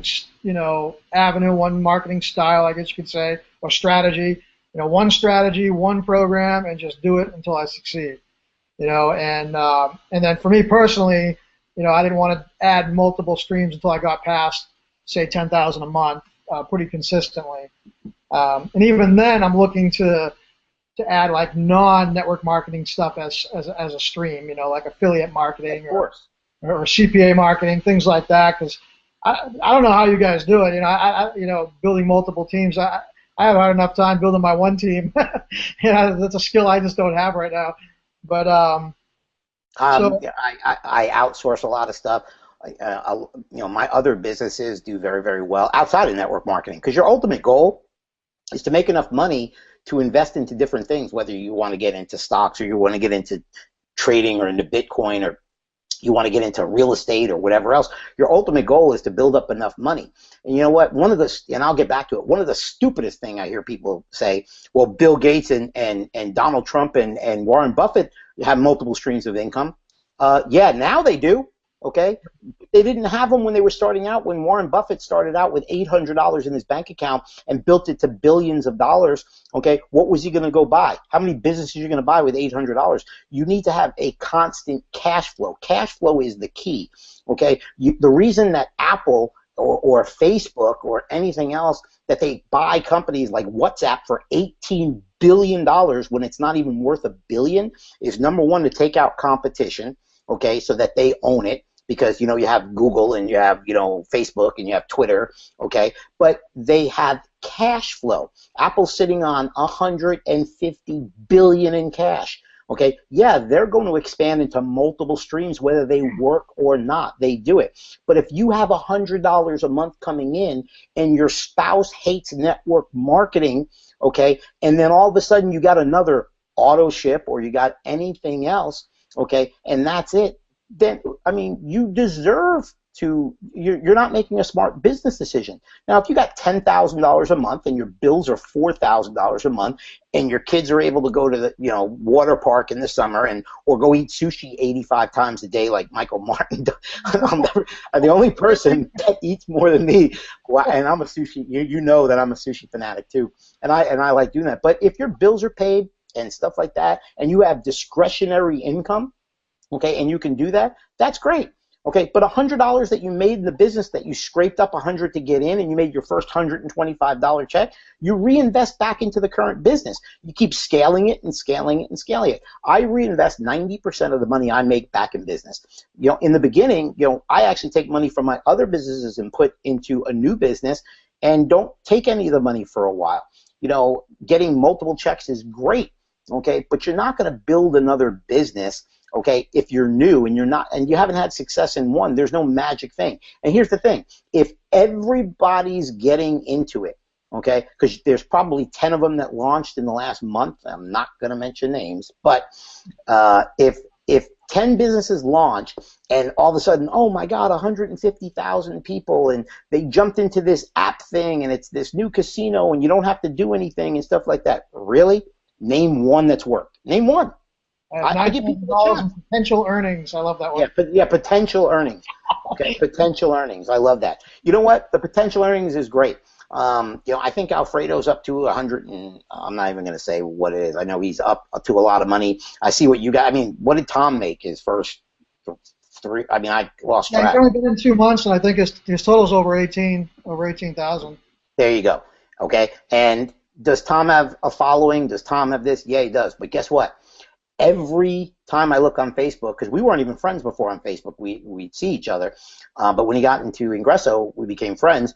avenue, one marketing style, I guess you could say, or strategy. One strategy, one program, and just do it until I succeed. And then for me personally, I didn't want to add multiple streams until I got past, say, 10,000 a month, pretty consistently. And even then, I'm looking to add like non-network marketing stuff as a stream, like affiliate marketing or CPA marketing, things like that. Because I don't know how you guys do it. Building multiple teams. I have hard enough time building my one team. That's a skill I just don't have right now. But I outsource a lot of stuff. My other businesses do very, very well outside of network marketing because your ultimate goal is to make enough money to invest into different things, whether you want to get into stocks or you want to get into trading or into Bitcoin or you want to get into real estate or whatever else. Your ultimate goal is to build up enough money. And you know what? And I'll get back to it, one of the stupidest thing I hear people say, well, Bill Gates and Donald Trump and Warren Buffett have multiple streams of income. Yeah, now they do. Okay, they didn't have them when they were starting out. When Warren Buffett started out with $800 in his bank account and built it to billions of dollars, okay, what was he going to go buy? How many businesses are you going to buy with $800? You need to have a constant cash flow. Cash flow is the key. Okay, the reason that Apple or Facebook or anything else that they buy companies like WhatsApp for $18 billion when it's not even worth $1 billion is, number one, to take out competition, okay, so that they own it, because, you know, you have Google and you have, you know, Facebook and you have Twitter, okay, but they have cash flow. Apple's sitting on 150 billion in cash. Okay, yeah, they're going to expand into multiple streams, whether they work or not. They do it. But if you have $100 a month coming in and your spouse hates network marketing, okay, and then all of a sudden you got another auto ship or you got anything else, okay, and that's it, then, I mean, you deserve to, you're not making a smart business decision. Now, if you got $10,000 a month and your bills are $4,000 a month and your kids are able to go to the, you know, water park in the summer and or go eat sushi 85 times a day like Michael Martin does, I'm the only person that eats more than me, and I'm a sushi, you know that I'm a sushi fanatic too, and I like doing that. But if your bills are paid and stuff like that and you have discretionary income, okay, and you can do that, that's great. Okay, but $100 that you made in the business, that you scraped up 100 to get in and you made your first $125 check, you reinvest back into the current business. You keep scaling it and scaling it and scaling it. I reinvest 90% of the money I make back in business. You know, in the beginning, you know, I actually take money from my other businesses and put into a new business and don't take any of the money for a while. You know, getting multiple checks is great, okay, but you're not going to build another business, okay, if you're new and you're not, and you haven't had success in one. There's no magic thing. And here's the thing: if everybody's getting into it, okay, because there's probably 10 of them that launched in the last month. I'm not going to mention names, but if 10 businesses launch and all of a sudden, oh my God, 150,000 people, and they jumped into this app thing, and it's this new casino, and you don't have to do anything and stuff like that. Really? Name one that's worked. Name one. I give people a chance. Potential earnings. I love that one. Yeah, but yeah, potential earnings. Okay, potential earnings. I love that. You know what? The potential earnings is great. You know, I think Alfredo's up to 100, and I'm not even going to say what it is. I know he's up to a lot of money. I see what you got. I mean, what did Tom make his first three? I mean, I lost track. He's only been in 2 months, and I think his total's over 18,000. There you go. Okay, and does Tom have a following? Does Tom have this? Yeah, he does. But guess what? Every time I look on Facebook, because we weren't even friends before on Facebook, we'd see each other, but when he got into Ingreso, we became friends.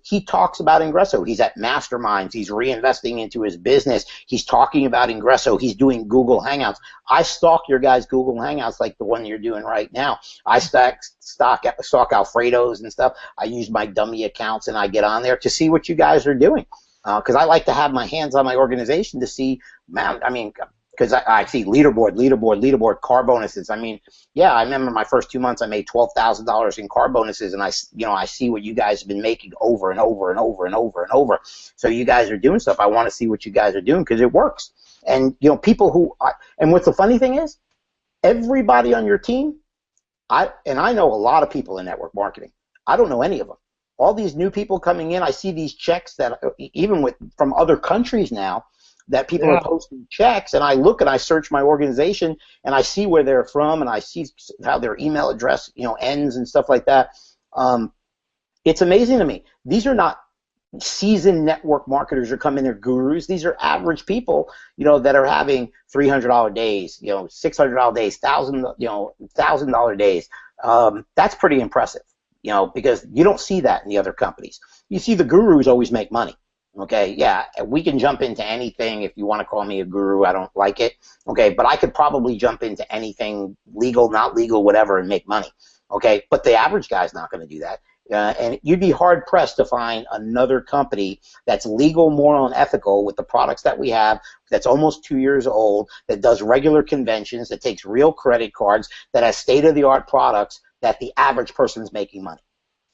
He talks about Ingreso. He's at masterminds. He's reinvesting into his business. He's talking about Ingreso. He's doing Google Hangouts. I stalk your guys' Google Hangouts like the one you're doing right now. I stalk Alfredo's and stuff. I use my dummy accounts, and I get on there to see what you guys are doing, because I like to have my hands on my organization to see, man, I mean, because I see leaderboard, car bonuses. I mean, yeah, I remember my first 2 months I made $12,000 in car bonuses, and I see what you guys have been making over and over and over and over and over. So you guys are doing stuff. I want to see what you guys are doing because it works. And you know, people who, and what's the funny thing is, everybody on your team, I know a lot of people in network marketing. I don't know any of them. All these new people coming in, I see these checks that even from other countries now, that people are posting checks, and I look and I search my organization and I see where they're from, and I see how their email address, you know, ends and stuff like that. It's amazing to me. These are not seasoned network marketers who come in, they're gurus. These are average people, you know, that are having $300 days, you know, $600 days, $1,000 days. That's pretty impressive, you know, because you don't see that in the other companies. You see the gurus always make money. Okay, yeah, we can jump into anything. If you want to call me a guru, I don't like it. Okay, but I could probably jump into anything, legal, not legal, whatever, and make money. Okay, but the average guy's not going to do that. And you'd be hard pressed to find another company that's legal, moral, and ethical with the products that we have, that's almost 2 years old, that does regular conventions, that takes real credit cards, that has state-of-the-art products, that the average person's making money.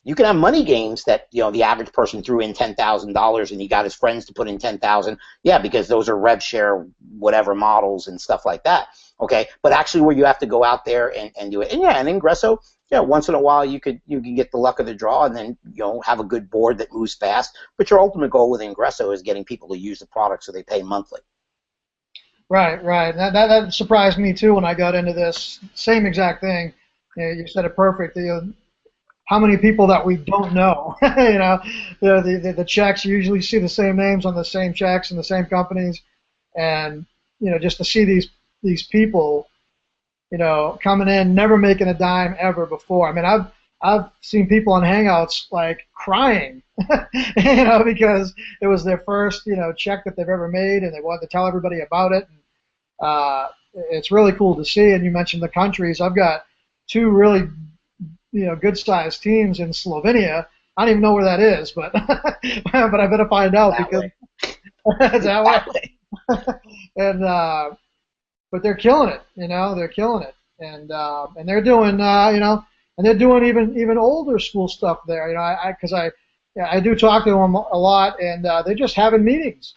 You can have money games that, you know, the average person threw in $10,000 and he got his friends to put in $10,000. Yeah, because those are rev share, whatever models and stuff like that. Okay, but actually where you have to go out there and do it. And yeah, and Ingreso, yeah, once in a while you can get the luck of the draw and then, you know, have a good board that moves fast. But your ultimate goal with Ingreso is getting people to use the product so they pay monthly. Right. That surprised me too when I got into this. Same exact thing. You said it perfect. how many people that we don't know. The checks, you usually see the same names on the same checks and the same companies, and just to see these people, coming in, never making a dime ever before. I mean, I've seen people on Hangouts like crying, because it was their first, check that they've ever made, and they wanted to tell everybody about it. It's really cool to see. And you mentioned the countries. I've got two really, good-sized teams in Slovenia. I don't even know where that is, but but I better find out That because way. it's that Exactly. way. And but they're killing it. They're killing it, and they're doing, and they're doing even older school stuff there. Because I do talk to them a lot, and they're just having meetings.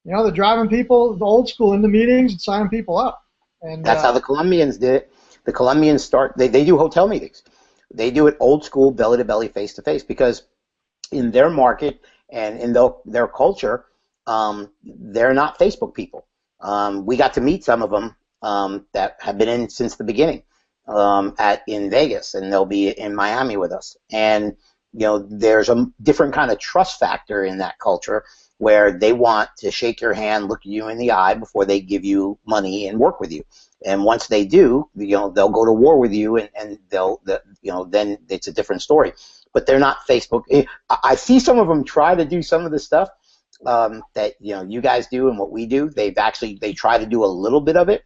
They're driving people, the old school, into meetings and signing people up. And That's how the Colombians did it. The Colombians they do hotel meetings. They do it old school, belly to belly, face to face, because in their market and in their culture, they're not Facebook people. We got to meet some of them that have been in since the beginning in Vegas, and they'll be in Miami with us. And there's a different kind of trust factor in that culture where they want to shake your hand, look you in the eye before they give you money and work with you. And once they do, they'll go to war with you, and then it's a different story. But they're not Facebook. I see some of them try to do some of the stuff that you guys do and what we do. They try to do a little bit of it.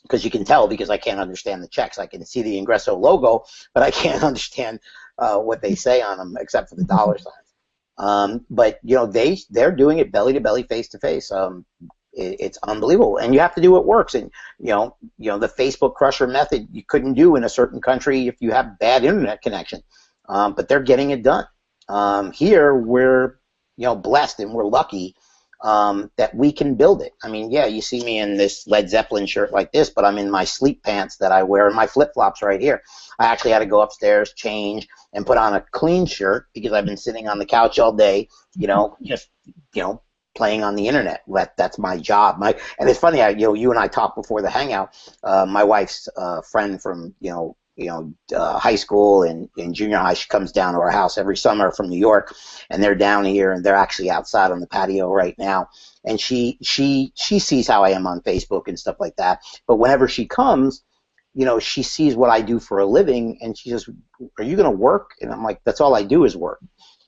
Because you can tell, because I can't understand the checks. I can see the Ingreso logo, but I can't understand what they say on them except for the dollar signs. But they're doing it belly to belly, face to face. It's unbelievable, and you have to do what works. And the Facebook crusher method you couldn't do in a certain country if you have bad internet connection. But they're getting it done. Here we're blessed and we're lucky that we can build it. I mean, yeah, you see me in this Led Zeppelin shirt like this, but I'm in my sleep pants that I wear and my flip-flops right here. I actually had to go upstairs, change, and put on a clean shirt because I've been sitting on the couch all day, just playing on the internet. That's my job. And it's funny, you and I talked before the hangout. My wife's friend from high school and junior high, she comes down to our house every summer from New York, and they're down here, and they're actually outside on the patio right now. And she sees how I am on Facebook and stuff like that. But whenever she comes, she sees what I do for a living, and she says, "Are you going to work?" And I'm like, "That's all I do is work."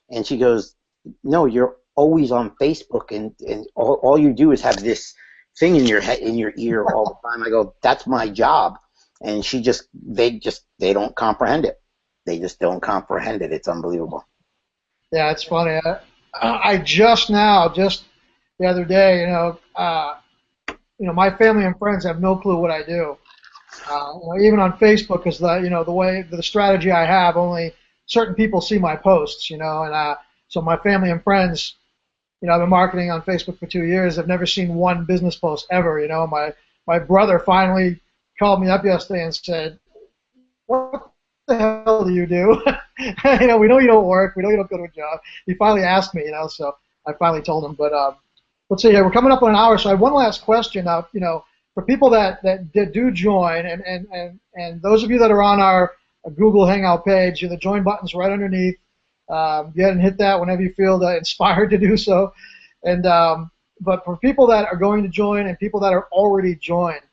And she goes, "No, you're always on Facebook, and all you do is have this thing in your head, in your ear all the time." I go, "That's my job." And they don't comprehend it. They just don't comprehend it. It's unbelievable. yeah, it's funny. I just the other day, my family and friends have no clue what I do. Even on Facebook, because the strategy I have, only certain people see my posts, and so my family and friends, I've been marketing on Facebook for 2 years. I've never seen one business post ever. My brother finally called me up yesterday and said, "What the hell do you do?" We know you don't work. We know you don't go to a job. He finally asked me, so I finally told him. But let's see here. We're coming up on an hour, so I have one last question. Now, for people that do join, and those of you that are on our Google Hangout page, the join button's right underneath. Go ahead and hit that whenever you feel inspired to do so. And but for people that are going to join and people that are already joined,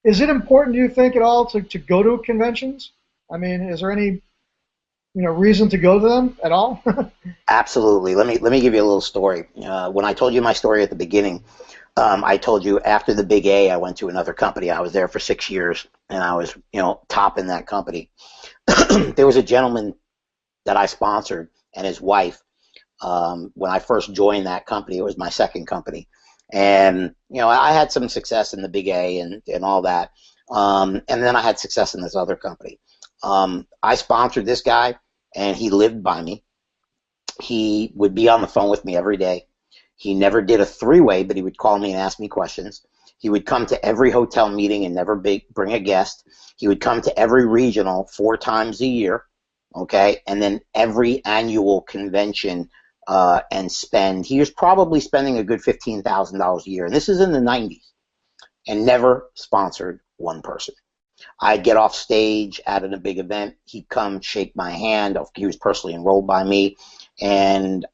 is it important, do you think, at all to go to conventions? I mean, is there any reason to go to them at all? Absolutely. Let me give you a little story. When I told you my story at the beginning, I told you after the Big A, I went to another company. I was there for 6 years, and I was top in that company. There was a gentleman that I sponsored and his wife. When I first joined that company, it was my second company. And, I had some success in the Big A and all that. And then I had success in this other company. I sponsored this guy, and he lived by me. He would be on the phone with me every day. He never did a three-way, but he would call me and ask me questions. He would come to every hotel meeting and never bring a guest. He would come to every regional 4 times a year, okay? And then every annual convention and he was probably spending a good $15,000 a year. And this is in the 90s, and never sponsored one person. I'd get off stage at a big event. He'd come shake my hand. He was personally enrolled by me. And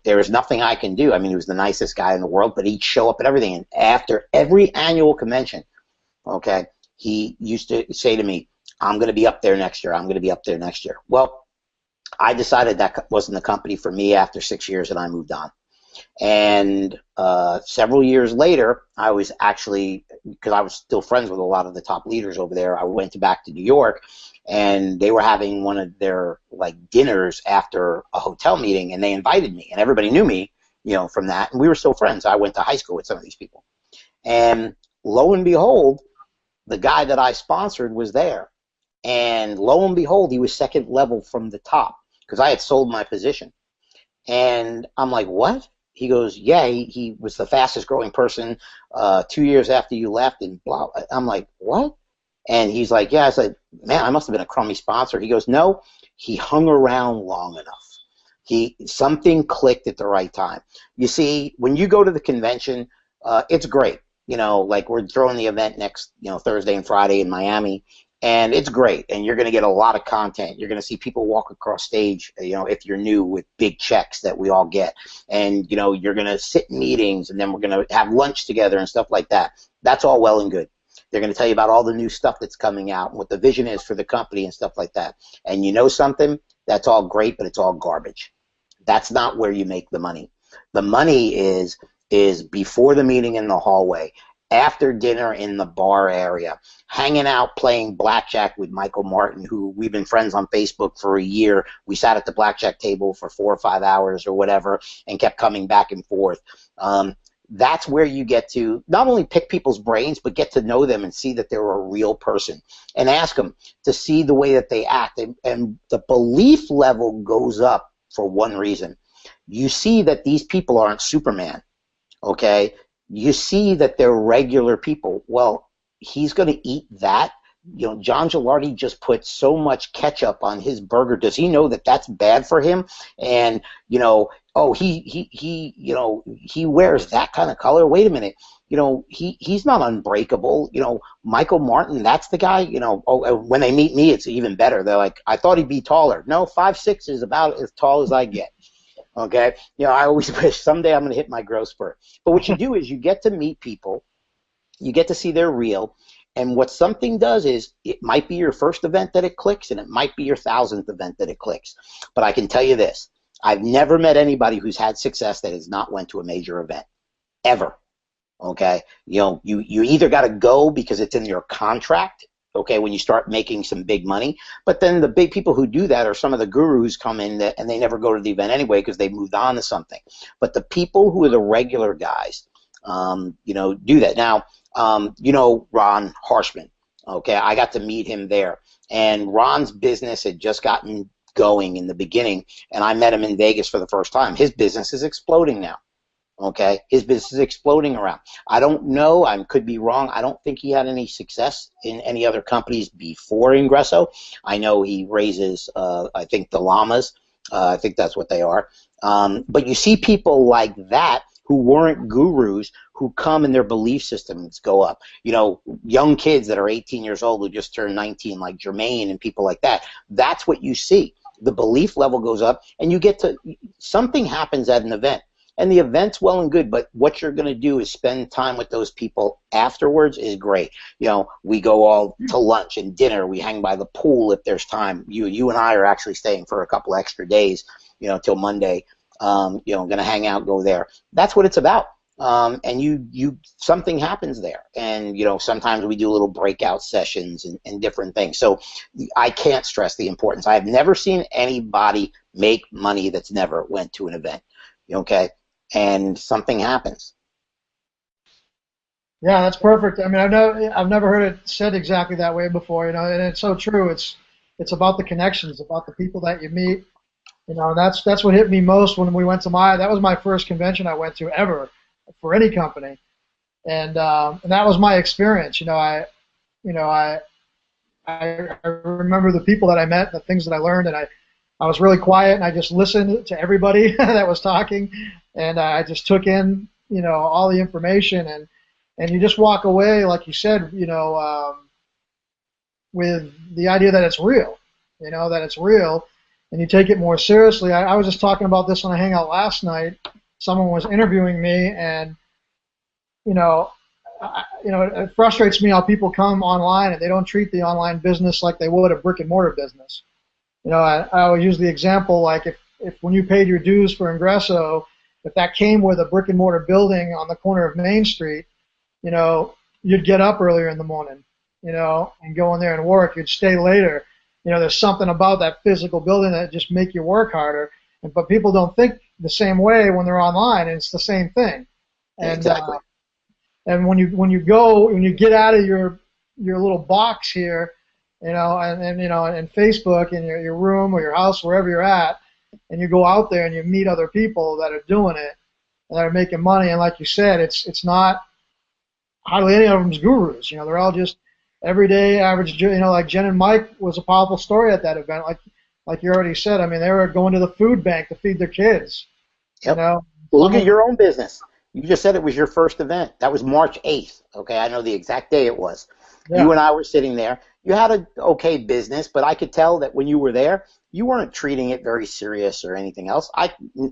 there was nothing I can do. I mean, he was the nicest guy in the world, but he'd show up at everything. And after every annual convention, okay, he used to say to me, I'm going to be up there next year. I'm going to be up there next year. Well, I decided that wasn't the company for me after 6 years, and I moved on. And several years later, I was actually, because I was still friends with a lot of the top leaders over there, I went back to New York, and they were having one of their like dinners after a hotel meeting, and they invited me, and everybody knew me, from that, and we were still friends. I went to high school with some of these people, and lo and behold, the guy that I sponsored was there, and lo and behold, he was second level from the top because I had sold my position. And I'm like, what? He goes, yeah, he was the fastest growing person 2 years after you left, and blah. I'm like, what? And he's like, yeah. I said, man, I must have been a crummy sponsor. He goes, no, he hung around long enough. Something clicked at the right time. You see, when you go to the convention, it's great. Like we're throwing the event next, Thursday and Friday in Miami. And it's great, and you're going to get a lot of content. You're going to see people walk across stage, if you're new, with big checks that we all get. And, you're going to sit in meetings, and then we're going to have lunch together and stuff like that. That's all well and good. They're going to tell you about all the new stuff that's coming out and what the vision is for the company and stuff like that. And you know something? That's all great, but it's all garbage. That's not where you make the money. The money is before the meeting in the hallway, after dinner in the bar area, hanging out playing blackjack with Michael Martin, who we've been friends on Facebook for a year. We sat at the blackjack table for 4 or 5 hours or whatever and kept coming back and forth. That's where you get to not only pick people's brains, but get to know them and see that they're a real person, and ask them to see the way that they act. And the belief level goes up for one reason. You see that these people aren't Superman, okay? You see that they're regular people. Well, he's going to eat that. John Gillardi just put so much ketchup on his burger. Does he know that that's bad for him? And, he wears that kind of color. Wait a minute. He's not unbreakable. Michael Martin, that's the guy. When they meet me, it's even better. They're like, I thought he'd be taller. No, 5'6" is about as tall as I get. Okay, I always wish someday I'm going to hit my growth spurt. But what you do is you get to meet people, you get to see they're real, and what something does is it might be your first event that it clicks, and it might be your 1,000th event that it clicks. But I can tell you this, I've never met anybody who's had success that has not went to a major event, ever. Okay, you either got to go because it's in your contract, okay, when you start making some big money. But then the big people who do that are some of the gurus come in and they never go to the event anyway because they moved on to something. But the people who are the regular guys, do that. Now, Ron Harshman, okay, I got to meet him there. And Ron's business had just gotten going in the beginning, and I met him in Vegas for the first time. His business is exploding now. Okay, his business is exploding around. I don't know. I could be wrong. I don't think he had any success in any other companies before Ingreso. I know he raises, I think, the llamas. I think that's what they are. But you see people like that who weren't gurus who come and their belief systems go up. Young kids that are 18 years old who just turned 19, like Jermaine and people like that. That's what you see. The belief level goes up, and you get to something happens at an event. And the event's well and good, but what you're going to do is spend time with those people afterwards is great. We go all to lunch and dinner. We hang by the pool if there's time. You and I are actually staying for a couple extra days, till Monday. Going to hang out, go there. That's what it's about. And something happens there. And, sometimes we do little breakout sessions and different things. So I can't stress the importance. I've never seen anybody make money that's never went to an event. Okay? And something happens. Yeah, that's perfect. I mean, I've never heard it said exactly that way before, and it's so true. It's about the connections, about the people that you meet, and that's what hit me most when we went to that was my first convention I went to ever for any company, and that was my experience. I remember the people that I met, the things that I learned, and I was really quiet, and I just listened to everybody that was talking, and I just took in, all the information, and you just walk away, like you said, with the idea that it's real, that it's real, and you take it more seriously. I was just talking about this on a hangout last night. Someone was interviewing me, and you know, it frustrates me how people come online and they don't treat the online business like they would a brick and mortar business. I always use the example like if when you paid your dues for Ingreso, if that came with a brick and mortar building on the corner of Main Street, you'd get up earlier in the morning, and go in there and work. You'd stay later. There's something about that physical building that just make you work harder. But people don't think the same way when they're online, and it's the same thing. And Exactly. and when you get out of your little box here, and Facebook and your room or your house, wherever you're at, and you go out there and you meet other people that are doing it and that are making money. And like you said, it's not hardly any of them's gurus. They're all just everyday average. Like Jen and Mike was a powerful story at that event. Like you already said, I mean, they were going to the food bank to feed their kids. Yep. Well, look at your own business. You just said it was your first event. That was March 8th. Okay, I know the exact day it was. Yeah. You and I were sitting there. You had an okay business, but I could tell that when you were there, you weren't treating it very serious or anything else.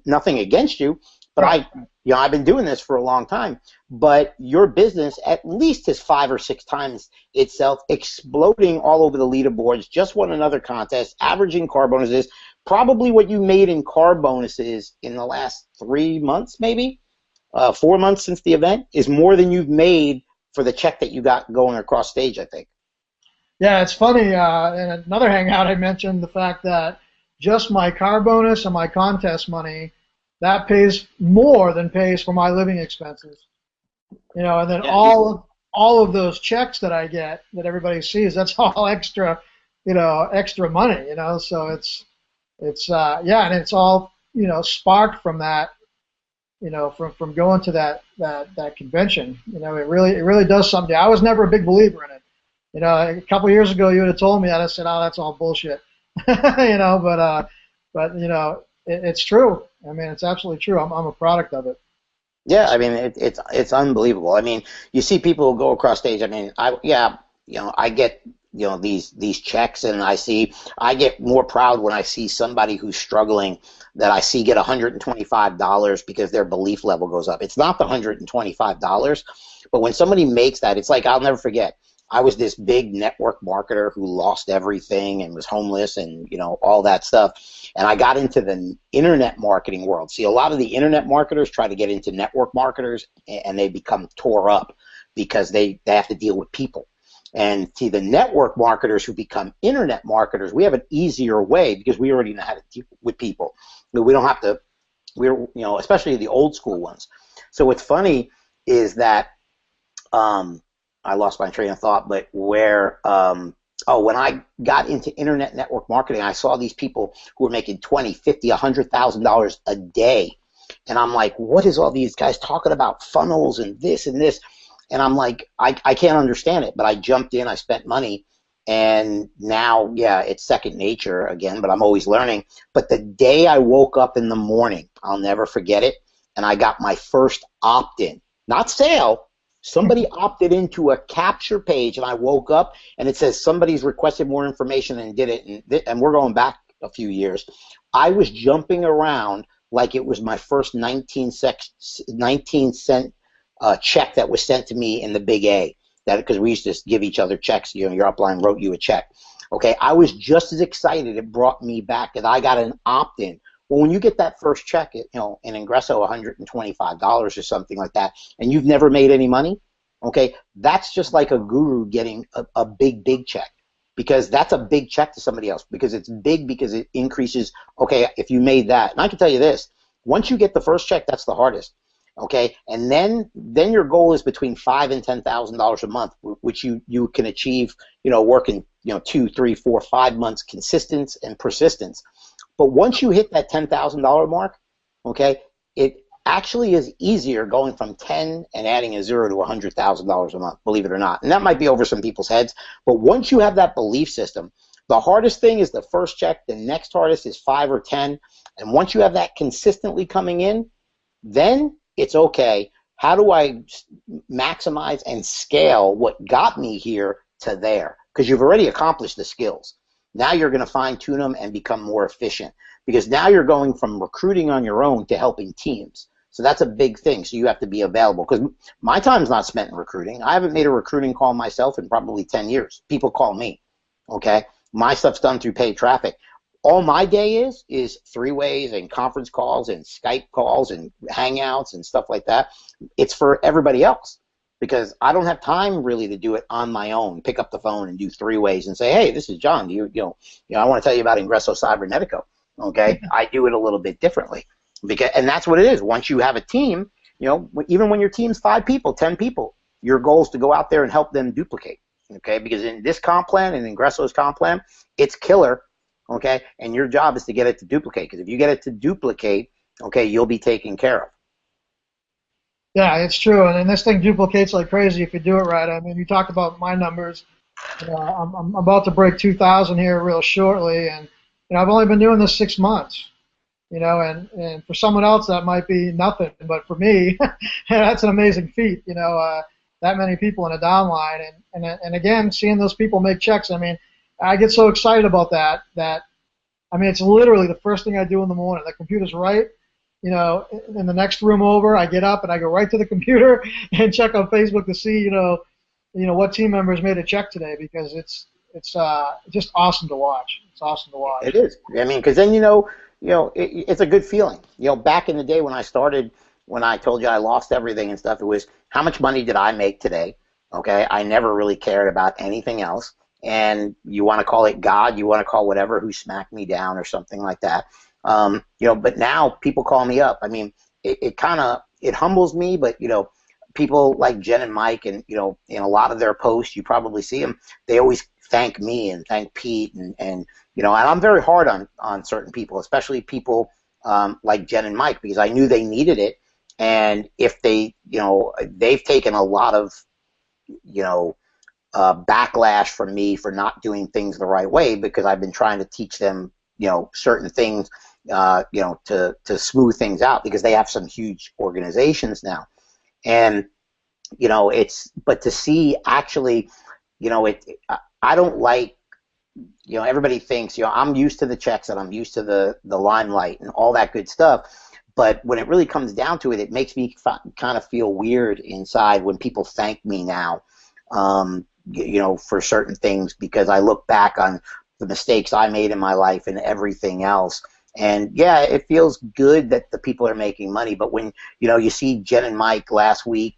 Nothing against you, but right. I've been doing this for a long time. But your business at least is 5 or 6 times itself, exploding all over the leaderboards. Just won another contest, averaging car bonuses. Probably what you made in car bonuses in the last 3 months, maybe 4 months since the event, is more than you've made for the check that you got going across stage, I think. Yeah, it's funny. In another hangout, I mentioned the fact that just my car bonus and my contest money, that pays more than pays for my living expenses. And then all of those checks that I get that everybody sees, that's all extra, extra money. So it's and it's all sparked from that, from going to that convention. It really does something. I was never a big believer in it. A couple of years ago, you would have told me that. I said, "Oh, that's all bullshit." But it's true. I mean, it's absolutely true. I'm a product of it. Yeah, I mean, it's unbelievable. I mean, you see people go across stage. I mean, I get these checks, and I get more proud when I see somebody who's struggling that I see get $125 because their belief level goes up. It's not the $125, but when somebody makes that, it's like I'll never forget. I was this big network marketer who lost everything and was homeless and, all that stuff. And I got into the internet marketing world. See, a lot of the internet marketers try to get into network marketers and they become tore up because they have to deal with people. And see, the network marketers who become internet marketers, we have an easier way because we already know how to deal with people. We don't have to, especially the old school ones. So what's funny is that, I lost my train of thought, but when I got into internet network marketing, I saw these people who were making $20, $50, $100,000 a day. And I'm like, what is all these guys talking about funnels and this and this? And I'm like, I can't understand it, but I jumped in, I spent money, and now, it's second nature again, but I'm always learning. But the day I woke up in the morning, I'll never forget it, and I got my first opt-in, not sale. Somebody opted into a capture page, and I woke up, and it says somebody's requested more information and did it, and we're going back a few years. I was jumping around like it was my first 19-cent check that was sent to me in the Big A, because we used to give each other checks. Your upline wrote you a check. Okay, I was just as excited. It brought me back that I got an opt-in. Well, when you get that first check, in Ingreso, $125 or something like that, and you've never made any money, okay, that's just like a guru getting a big check, because that's a big check to somebody else, because it's big because it increases. Okay, if you made that, and I can tell you this, once you get the first check, that's the hardest. Okay, and then your goal is between $5,000 and $10,000 a month, which you can achieve, working 2, 3, 4, 5 months consistent and persistence. But once you hit that $10,000 mark, okay, it actually is easier going from 10 and adding a 0 to $100,000 a month, believe it or not. And that might be over some people's heads. But once you have that belief system, the hardest thing is the first check. The next hardest is 5 or 10. And once you have that consistently coming in, then it's okay. How do I maximize and scale what got me here to there? because you've already accomplished the skills. Now you're going to fine tune them and become more efficient, because now you're going from recruiting on your own to helping teams. So that's a big thing. So you have to be available, because my time's not spent in recruiting. I haven't made a recruiting call myself in probably 10 years. People call me. Okay. My stuff's done through paid traffic. All my day is three-ways and conference calls and Skype calls and Hangouts and stuff like that. It's for everybody else, because I don't have time really to do it on my own. Pick up the phone and do three-ways and say, hey, this is John. I want to tell you about Ingreso Cybernetico. Okay, I do it a little bit differently, and that's what it is. Once you have a team, even when your team's 5 people, 10 people, your goal is to go out there and help them duplicate. Okay, because in this comp plan, in Ingreso's comp plan, it's killer. Okay, and your job is to get it to duplicate, because if you get it to duplicate, okay, you'll be taken care of. Yeah, it's true, and this thing duplicates like crazy if you do it right. I mean, you talked about my numbers. I'm about to break 2,000 here real shortly, and I've only been doing this 6 months. And for someone else that might be nothing, but for me, that's an amazing feat. That many people in a downline, and again, seeing those people make checks. I mean, I get so excited about that. I mean, it's literally the first thing I do in the morning. The computer's right, in the next room over. I get up and I go right to the computer and check on Facebook to see, what team members made a check today, because it's just awesome to watch. It's awesome to watch. It is. I mean, because then it's a good feeling. Back in the day when I started, when I told you I lost everything and stuff, it was how much money did I make today? Okay, I never really cared about anything else. And you want to call it God, you want to call whatever, who smacked me down or something like that. But now people call me up. I mean, it kind of, it humbles me, but people like Jen and Mike, and in a lot of their posts, you probably see them, they always thank me and thank Pete, and I'm very hard on certain people, especially people like Jen and Mike, because I knew they needed it. And if they, they've taken a lot of, backlash from me for not doing things the right way, because I've been trying to teach them, certain things, to smooth things out, because they have some huge organizations now. And, but to see actually, I don't like, everybody thinks, I'm used to the checks and I'm used to the limelight and all that good stuff. But when it really comes down to it, it makes me kind of feel weird inside when people thank me now, for certain things, because I look back on the mistakes I made in my life and everything else. And yeah, it feels good that the people are making money. But when, you see Jen and Mike last week,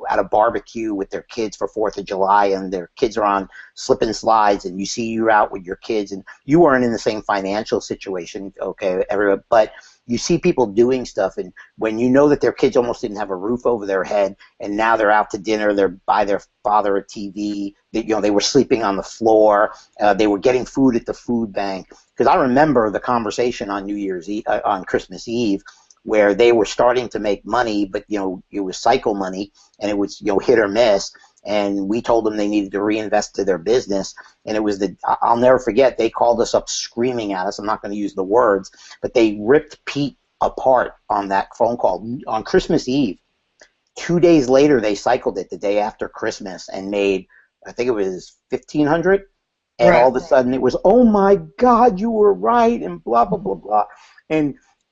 at a barbecue with their kids for 4th of July, and their kids are on slip and slides, and you see you're out with your kids, and you weren't in the same financial situation, okay, everyone, but you see people doing stuff, and when you know that their kids almost didn't have a roof over their head, and now they're out to dinner, they're by their father a TV, they were sleeping on the floor, they were getting food at the food bank. Because I remember the conversation on New Year's Eve, on Christmas Eve, where they were starting to make money, but it was cycle money, and it was hit or miss. And we told them they needed to reinvest to their business. And it was I'll never forget, they called us up screaming at us. I'm not going to use the words, but they ripped Pete apart on that phone call on Christmas Eve. 2 days later, they cycled it the day after Christmas and made, I think it was 1,500. And right. All of a sudden it was, oh my God, you were right, and blah, blah, blah, blah.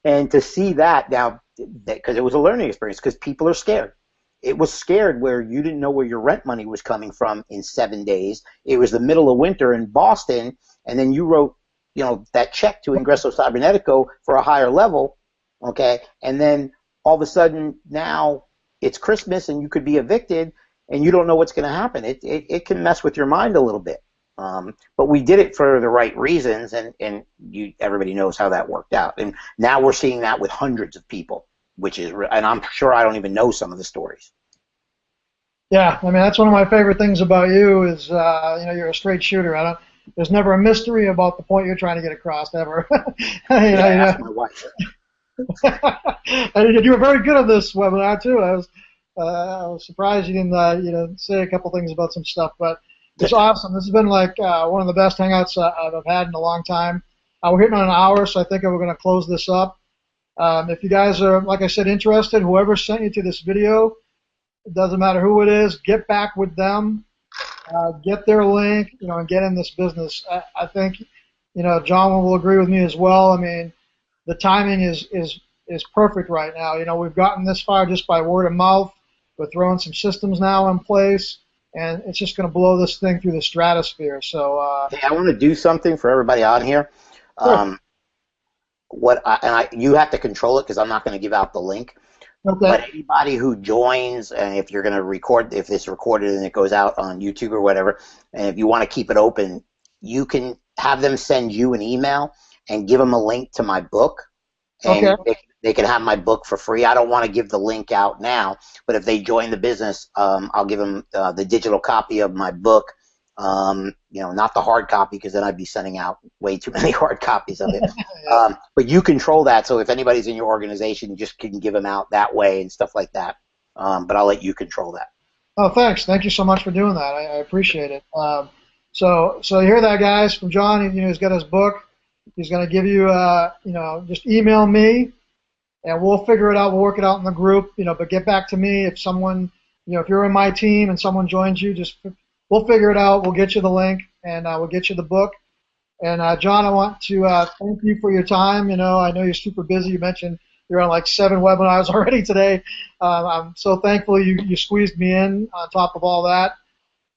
And to see that now, because it was a learning experience, because people are scared. It was scared where you didn't know where your rent money was coming from in 7 days. It was the middle of winter in Boston, and then you wrote, that check to Ingreso Cybernetico for a higher level, okay? And then all of a sudden now it's Christmas and you could be evicted, and you don't know what's going to happen. It can mess with your mind a little bit. But we did it for the right reasons, and everybody knows how that worked out. And now we're seeing that with hundreds of people, and I'm sure I don't even know some of the stories. Yeah, I mean, that's one of my favorite things about you is, you're a straight shooter. There's never a mystery about the point you're trying to get across, ever. Ask my wife. And you were very good at this webinar too. I was surprised you didn't say a couple things about some stuff, but it's awesome. This has been like one of the best hangouts I've had in a long time. We're hitting on an hour, so I think we're going to close this up. If you guys are, like I said, interested, whoever sent you to this video, it doesn't matter who it is, get back with them. get their link, and get in this business. I think, John will agree with me as well. I mean, the timing is perfect right now. We've gotten this far just by word of mouth. We're throwing some systems now in place, and it's just going to blow this thing through the stratosphere. So, hey, I want to do something for everybody on here. Sure. You have to control it because I'm not going to give out the link. Okay. But anybody who joins, and if you're going to record, if it's recorded and it goes out on YouTube or whatever, and if you want to keep it open, you can have them send you an email and give them a link to my book, and Okay. they can have my book for free. I don't want to give the link out now, but if they join the business, I'll give them the digital copy of my book. Not the hard copy, because then I'd be sending out way too many hard copies of it. Yeah. But you control that, so if anybody's in your organization, you just can give them out that way and stuff like that. But I'll let you control that. Oh, thanks. Thank you so much for doing that. I appreciate it. So you hear that, guys, from John. He's got his book. He's going to give you, just email me, and we'll figure it out. We'll work it out in the group, but get back to me if someone, if you're in my team and someone joins you, we'll figure it out. We'll get you the link, and we'll get you the book. And John, I want to thank you for your time. I know you're super busy. You mentioned you're on like 7 webinars already today. I'm so thankful you squeezed me in on top of all that.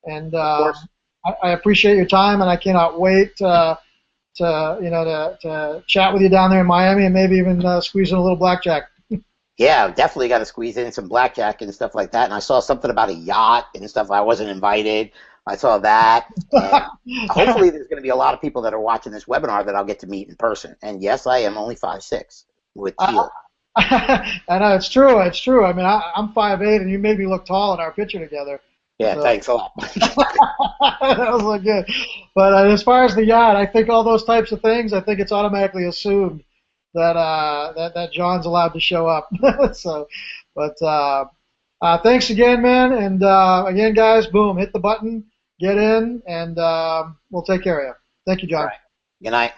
And Of course. I appreciate your time, and I cannot wait to chat with you down there in Miami, and maybe even squeeze in a little blackjack. Yeah, definitely got to squeeze in some blackjack and stuff like that. And I saw something about a yacht and stuff. I wasn't invited. I saw that. And hopefully there's going to be a lot of people that are watching this webinar that I'll get to meet in person. And yes, I am only 5'6" with heel. I know, it's true. It's true. I mean, I'm 5'8", and you made me look tall in our picture together. Yeah, So. thanks a lot. That was like good. But as far as the yacht, I think all those types of things, I think it's automatically assumed that John's allowed to show up. Thanks again, man. And again, guys, boom, hit the button, get in, and we'll take care of you. Thank you, John. All right. Good night.